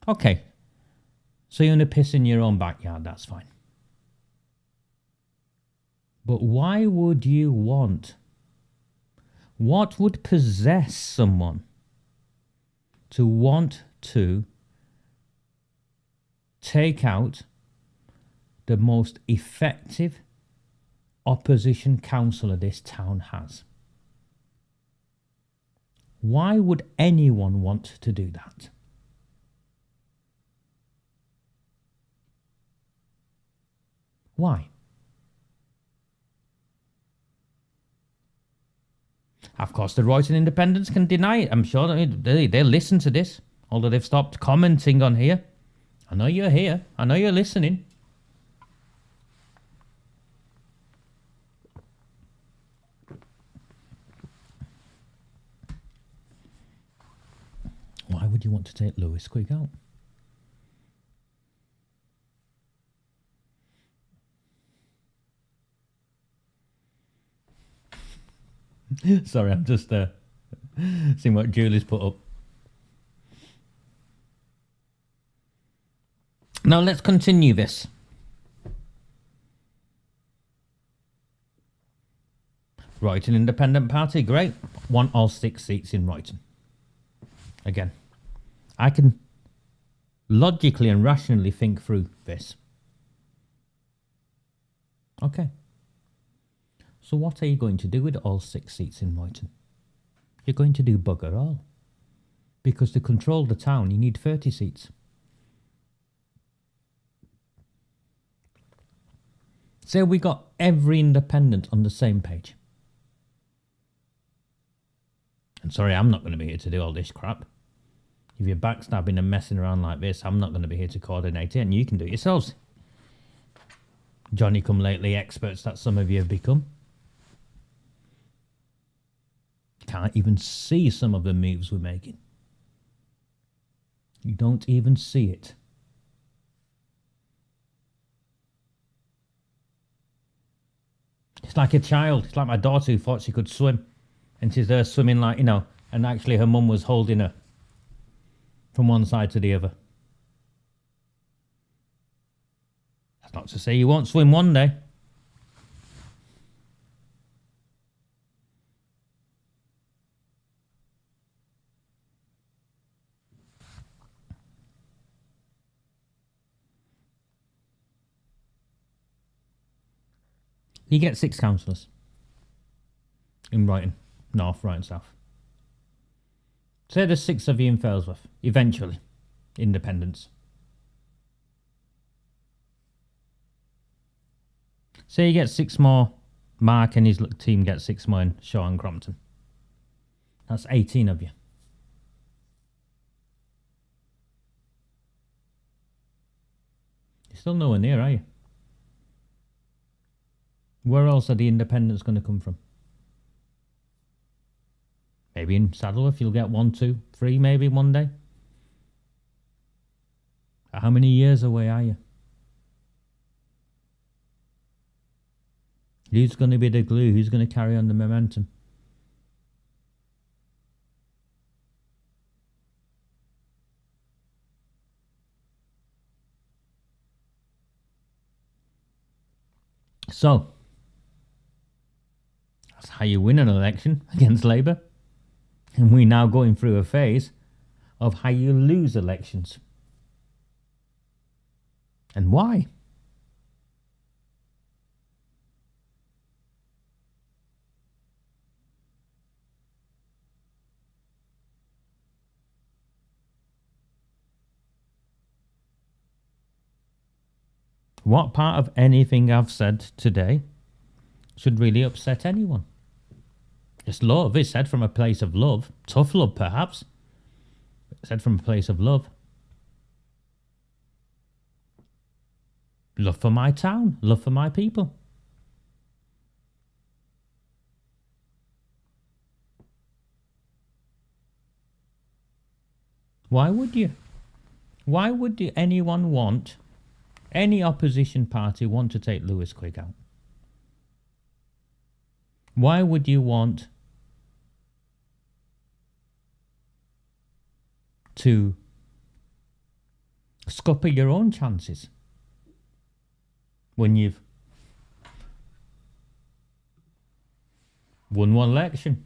Okay, So you're going to piss in your own backyard, that's fine. But why would you want? What would possess someone to want to take out the most effective opposition councillor this town has? Why would anyone want to do that? Why? Of course, the Royton Independents can deny it. I'm sure they'll listen to this, although they've stopped commenting on here. I know you're here. I know you're listening. Why would you want to take Lewis Quigg out? Sorry, I'm just seeing what Julie's put up. Now let's continue this. Royton Independent Party, great. Want all 6 seats in Royton. Again, I can logically and rationally think through this. Okay. So what are you going to do with all 6 seats in Royton? You're going to do bugger all. Because to control the town, you need 30 seats. Say we got every independent on the same page. And sorry, I'm not going to be here to do all this crap. If you're backstabbing and messing around like this, I'm not going to be here to coordinate it, and you can do it yourselves. Johnny-come-lately experts that some of you have become. Can't even see some of the moves we're making. You don't even see it. It's like a child. It's like my daughter who thought she could swim. And she's there swimming like, and actually her mum was holding her from one side to the other. That's not to say you won't swim one day. You get 6 councillors in Royton, North, Royton South. Say there's 6 of you in Failsworth, eventually, independents. Say you get 6 more, Mark and his team get 6 more in Shaw and Crompton. That's 18 of you. You're still nowhere near, are you? Where else are the independents going to come from? Maybe in Saddleworth you'll get 1, 2, 3 maybe one day. How many years away are you? Who's going to be the glue? Who's going to carry on the momentum? So, that's how you win an election against Labour. And we're now going through a phase of how you lose elections. And why? What part of anything I've said today should really upset anyone? It's love. It's said from a place of love. Tough love, perhaps. It's said from a place of love. Love for my town. Love for my people. Why would you? Why would anyone want, any opposition party want to take Lewis Quigg out? Why would you want to scupper your own chances when you've won one election.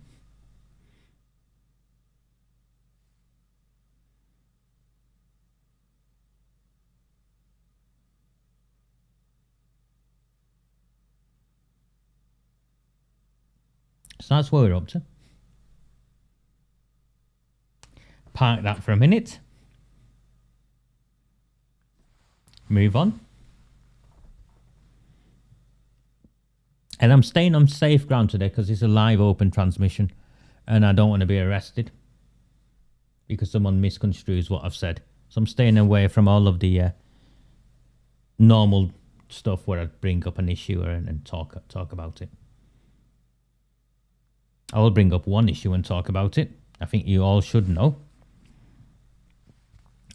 So that's where we're up to. Park that for a minute. Move on. And I'm staying on safe ground today because it's a live open transmission and I don't want to be arrested because someone misconstrues what I've said. So I'm staying away from all of the normal stuff where I bring up an issue and talk about it. I will bring up one issue and talk about it. I think you all should know.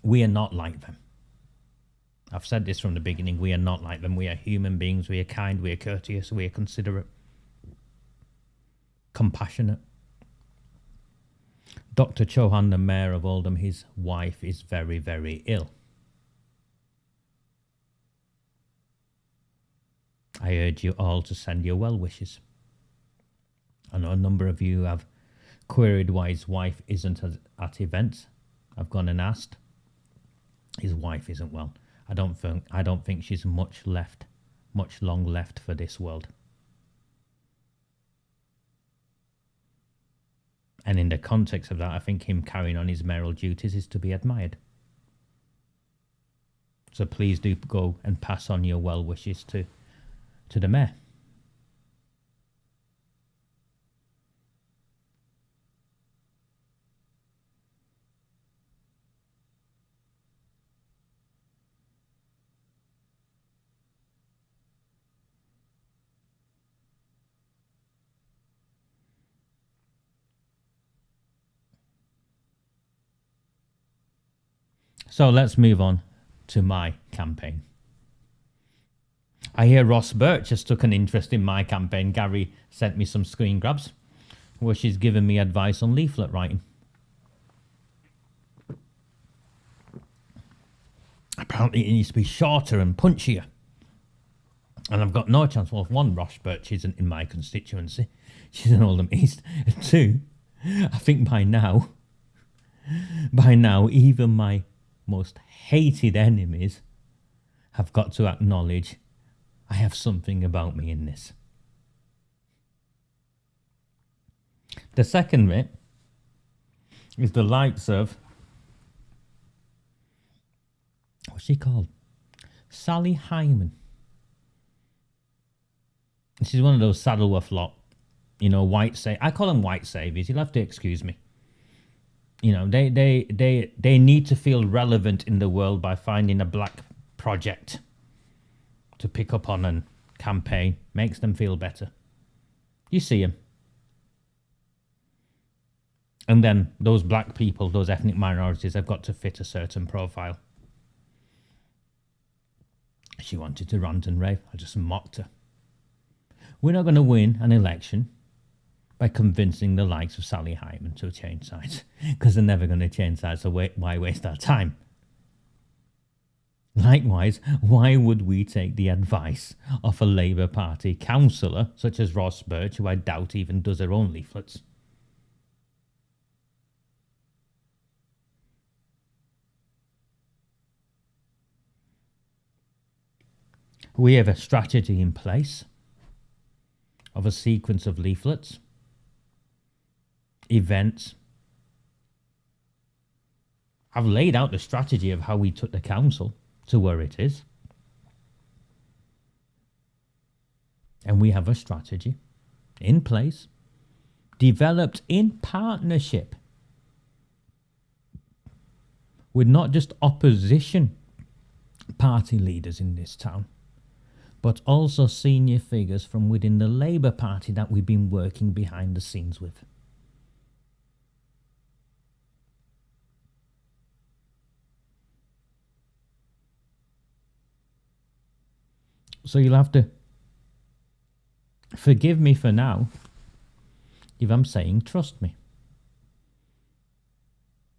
We are not like them. I've said this from the beginning. We are not like them. We are human beings. We are kind. We are courteous. We are considerate. Compassionate. Dr. Chauhan, the mayor of Oldham, his wife is very, very ill. I urge you all to send your well wishes. I know a number of you have queried why his wife isn't at events. I've gone and asked. His wife isn't well. I don't think she's much long left for this world. And in the context of that, I think him carrying on his mayoral duties is to be admired. So please do go and pass on your well wishes to the mayor. So let's move on to my campaign. I hear Ross Birch has took an interest in my campaign. Gary sent me some screen grabs where she's given me advice on leaflet writing. Apparently it needs to be shorter and punchier. And I've got no chance. Well, one, Ross Birch isn't in my constituency. She's in Oldham East. And two, I think by now, even my most hated enemies have got to acknowledge I have something about me in this. The second bit is the likes of, what's she called? Sally Hyman. She's one of those Saddleworth lot, you know, I call them white saviors. You'll have to excuse me. You know, they need to feel relevant in the world by finding a black project to pick up on and campaign. Makes them feel better. You see them. And then those black people, those ethnic minorities, have got to fit a certain profile. She wanted to rant and rave. I just mocked her. We're not going to win an election by convincing the likes of Sally Hyman to change sides, because they're never going to change sides, so why waste our time? Likewise, why would we take the advice of a Labour Party councillor such as Ross Birch, who I doubt even does her own leaflets? We have a strategy in place of a sequence of leaflets, events. I've laid out the strategy of how we took the council to where it is. And we have a strategy in place, developed in partnership with not just opposition party leaders in this town, but also senior figures from within the Labour Party that we've been working behind the scenes with. So you'll have to forgive me for now if I'm saying trust me.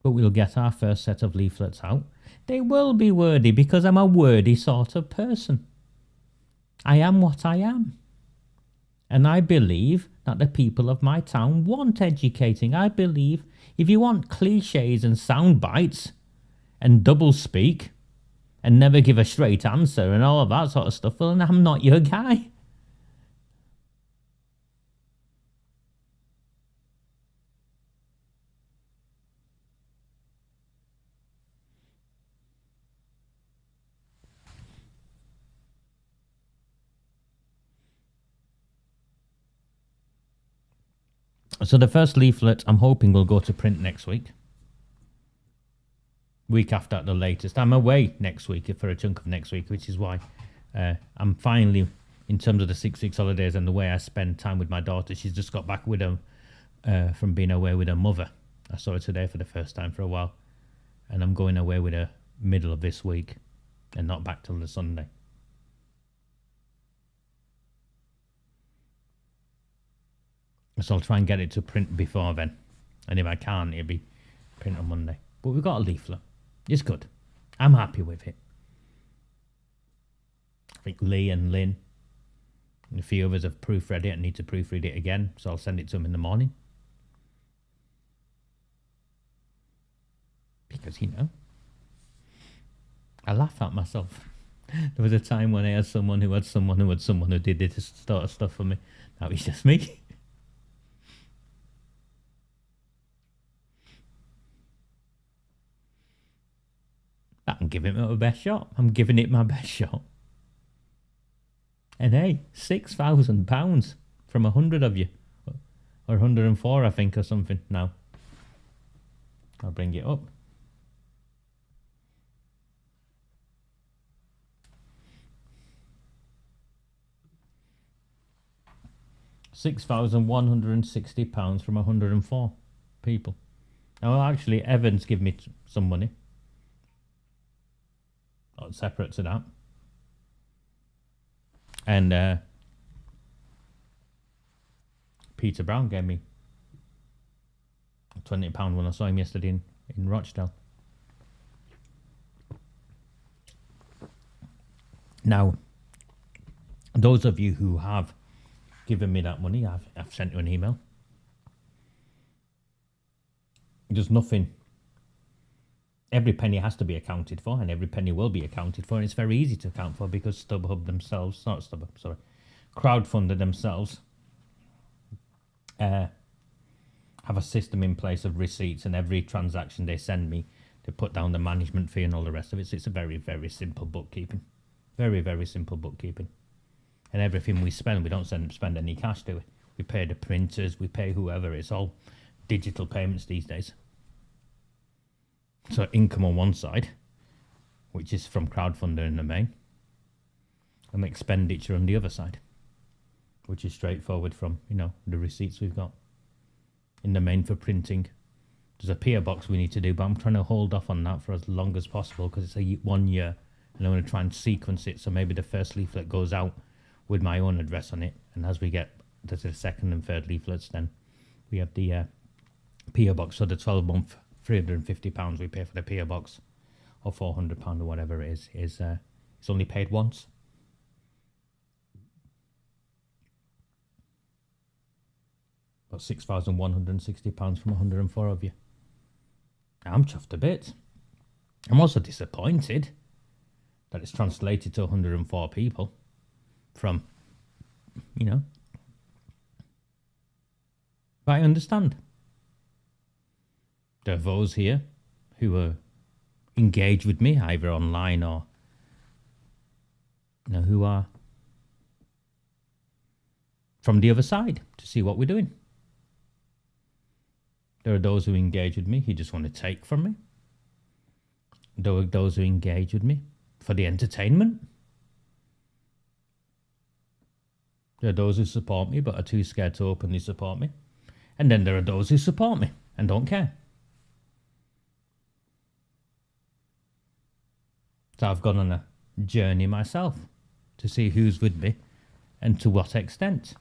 but we'll get our first set of leaflets out. They will be wordy because I'm a wordy sort of person. I am what I am. And I believe that the people of my town want educating. I believe if you want cliches and sound bites and double speak and never give a straight answer and all of that sort of stuff, well, then I'm not your guy. So the first leaflet I'm hoping will go to print next week. Week after at the latest. I'm away next week for a chunk of next week, which is why I'm finally, in terms of the 6 weeks holidays and the way I spend time with my daughter, she's just got back with her from being away with her mother. I saw her today for the first time for a while. And I'm going away with her middle of this week and not back till the Sunday. So I'll try and get it to print before then. And if I can't, it'll be print on Monday. But we've got a leaflet. It's good. I'm happy with it. I think Lee and Lynn and a few others have proofread it and need to proofread it again. So I'll send it to them in the morning. Because, you know, I laugh at myself. There was a time when I had someone who did this sort of stuff for me. Now it's just me. I'm giving it my best shot. I'm giving it my best shot. And hey, £6,000 from 100 of you. Or 104, I think, or something now. I'll bring it up. £6,160 from 104 people. Now, actually, Evans give me some money. Not separate to that. And Peter Brown gave me £20 when I saw him yesterday in Rochdale. Now, those of you who have given me that money, I've sent you an email. There's nothing. Every penny has to be accounted for, and every penny will be accounted for, and it's very easy to account for because crowdfunder themselves have a system in place of receipts, and every transaction they send me, they put down the management fee and all the rest of it. So it's a very, very simple bookkeeping. Very, very simple bookkeeping. And everything we spend, we don't spend any cash, do we? We pay the printers, we pay whoever. It's all digital payments these days. So income on one side, which is from crowdfunder in the main, and expenditure on the other side, which is straightforward from, you know, the receipts we've got in the main for printing. There's a PO box we need to do, but I'm trying to hold off on that for as long as possible because it's 1 year, and I want to try and sequence it so maybe the first leaflet goes out with my own address on it, and as we get to the second and third leaflets, then we have the PO box. So the 12-month £350 we pay for the PO box, or £400 or whatever it is it's only paid once. But £6,160 from 104 of you. I'm chuffed a bit. I'm also disappointed that it's translated to 104 people from, you know. But I understand. There are those here who are engaged with me, either online or, you know, who are from the other side to see what we're doing. There are those who engage with me who just want to take from me. There are those who engage with me for the entertainment. There are those who support me but are too scared to openly support me. And then there are those who support me and don't care. So I've gone on a journey myself to see who's with me and to what extent.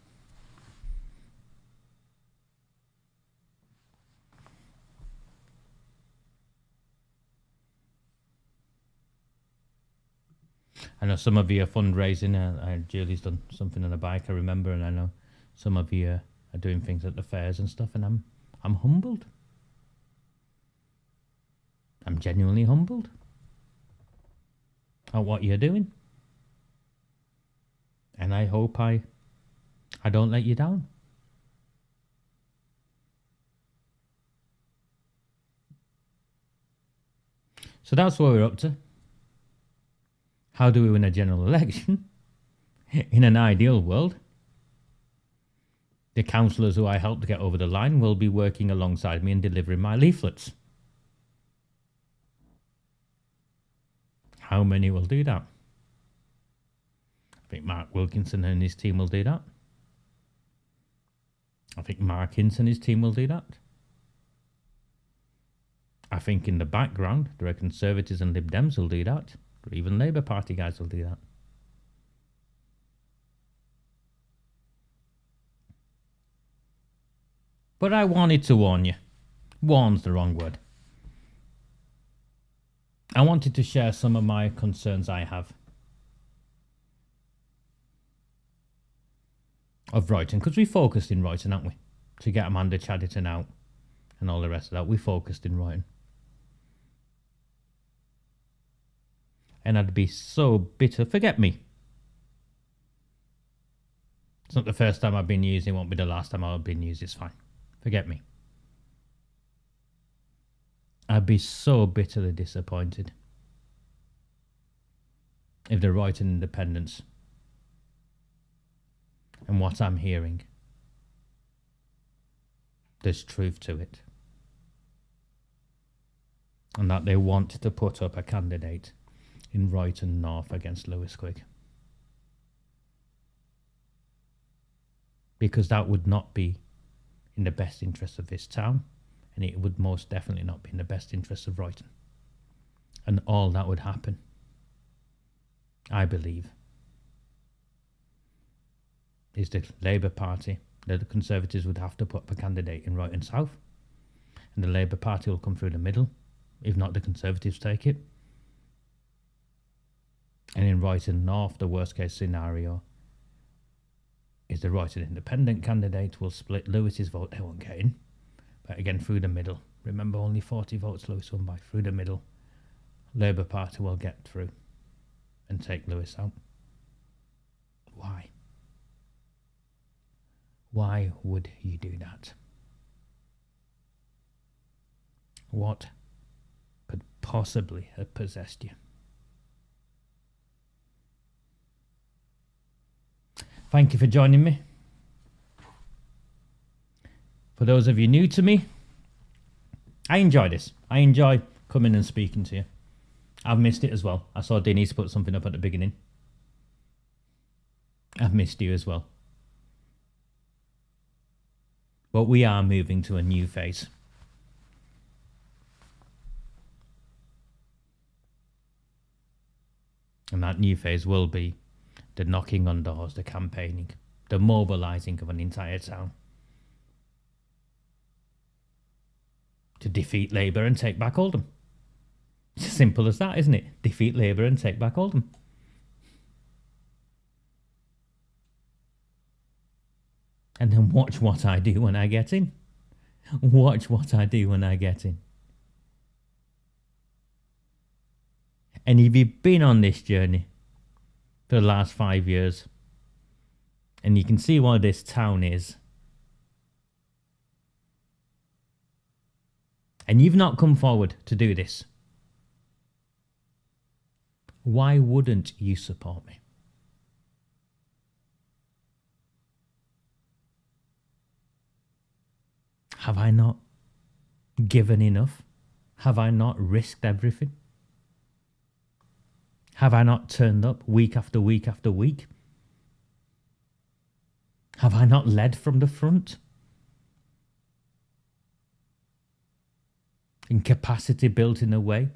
I know some of you are fundraising. Julie's done something on a bike, I remember, and I know some of you are doing things at the fairs and stuff, and I'm humbled. I'm genuinely humbled at what you're doing. And I hope I don't let you down. So that's what we're up to. How do we win a general election? In an ideal world, the councillors who I helped get over the line will be working alongside me and delivering my leaflets. How many will do that? I think Mark Wilkinson and his team will do that. I think Mark Hinson and his team will do that. I think in the background, the Conservatives and Lib Dems will do that. Or even Labour Party guys will do that. But I wanted to warn you. Warn's the wrong word. I wanted to share some of my concerns I have of Royton, because we focused in Royton, haven't we? To get Amanda Chadderton out and all the rest of that. We focused in Royton. And I'd be so bitter. Forget me. It's not the first time I've been used. It won't be the last time I've been used. It's fine. Forget me. I'd be so bitterly disappointed if the Royton Independents and what I'm hearing, there's truth to it. And that they want to put up a candidate in Royton North against Lewis Quigg. Because that would not be in the best interest of this town, and it would most definitely not be in the best interest of Royton. And all that would happen, I believe, is the Labour Party, the Conservatives would have to put up a candidate in Royton South, and the Labour Party will come through the middle, if not the Conservatives take it. And in Royton North, the worst case scenario is the Royton Independent candidate will split Lewis's vote. They won't get in. But again, through the middle. Remember, only 40 votes Lewis won by. Through the middle, Labour Party will get through and take Lewis out. Why? Why would you do that? What could possibly have possessed you? Thank you for joining me. For those of you new to me, I enjoy this. I enjoy coming and speaking to you. I've missed it as well. I saw Denise put something up at the beginning. I've missed you as well. But we are moving to a new phase. And that new phase will be the knocking on doors, the campaigning, the mobilising of an entire town to defeat Labour and take back Oldham. It's as simple as that, isn't it? Defeat Labour and take back Oldham. And then watch what I do when I get in. Watch what I do when I get in. And if you've been on this journey for the last 5 years, and you can see what this town is, and you've not come forward to do this, why wouldn't you support me? Have I not given enough? Have I not risked everything? Have I not turned up week after week after week? Have I not led from the front? In capacity built in a way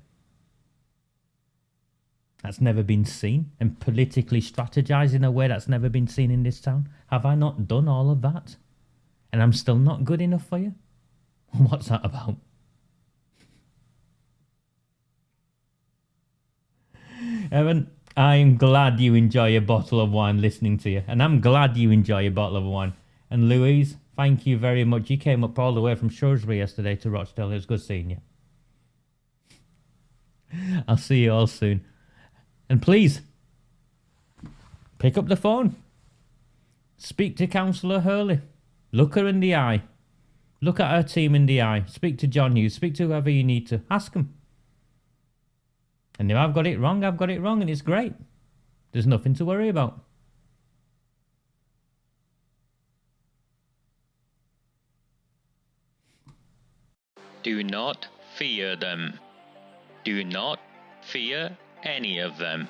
that's never been seen, and politically strategized in a way that's never been seen in this town? Have I not done all of that? And I'm still not good enough for you? What's that about? Evan, I'm glad you enjoy a bottle of wine listening to you. And I'm glad you enjoy a bottle of wine. And Louise, thank you very much. You came up all the way from Shrewsbury yesterday to Rochdale. It was good seeing you. I'll see you all soon. And please, pick up the phone. Speak to Councillor Hurley. Look her in the eye. Look at her team in the eye. Speak to John Hughes. Speak to whoever you need to. Ask them. And if I've got it wrong, I've got it wrong, and it's great. There's nothing to worry about. Do not fear them. Do not fear any of them.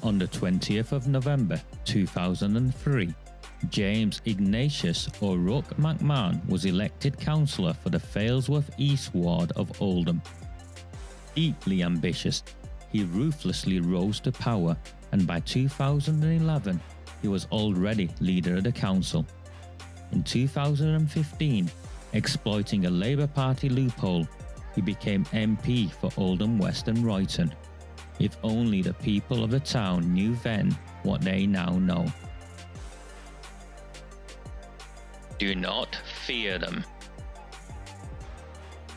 On the 20th of November 2003, James Ignatius O'Rourke McMahon was elected councillor for the Failsworth East Ward of Oldham. Deeply ambitious, he ruthlessly rose to power, and by 2011 he was already leader of the council. In 2015, exploiting a Labour Party loophole, he became MP for Oldham West and Royton. If only the people of the town knew then what they now know. Do not fear them.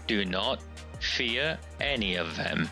Do not fear any of them.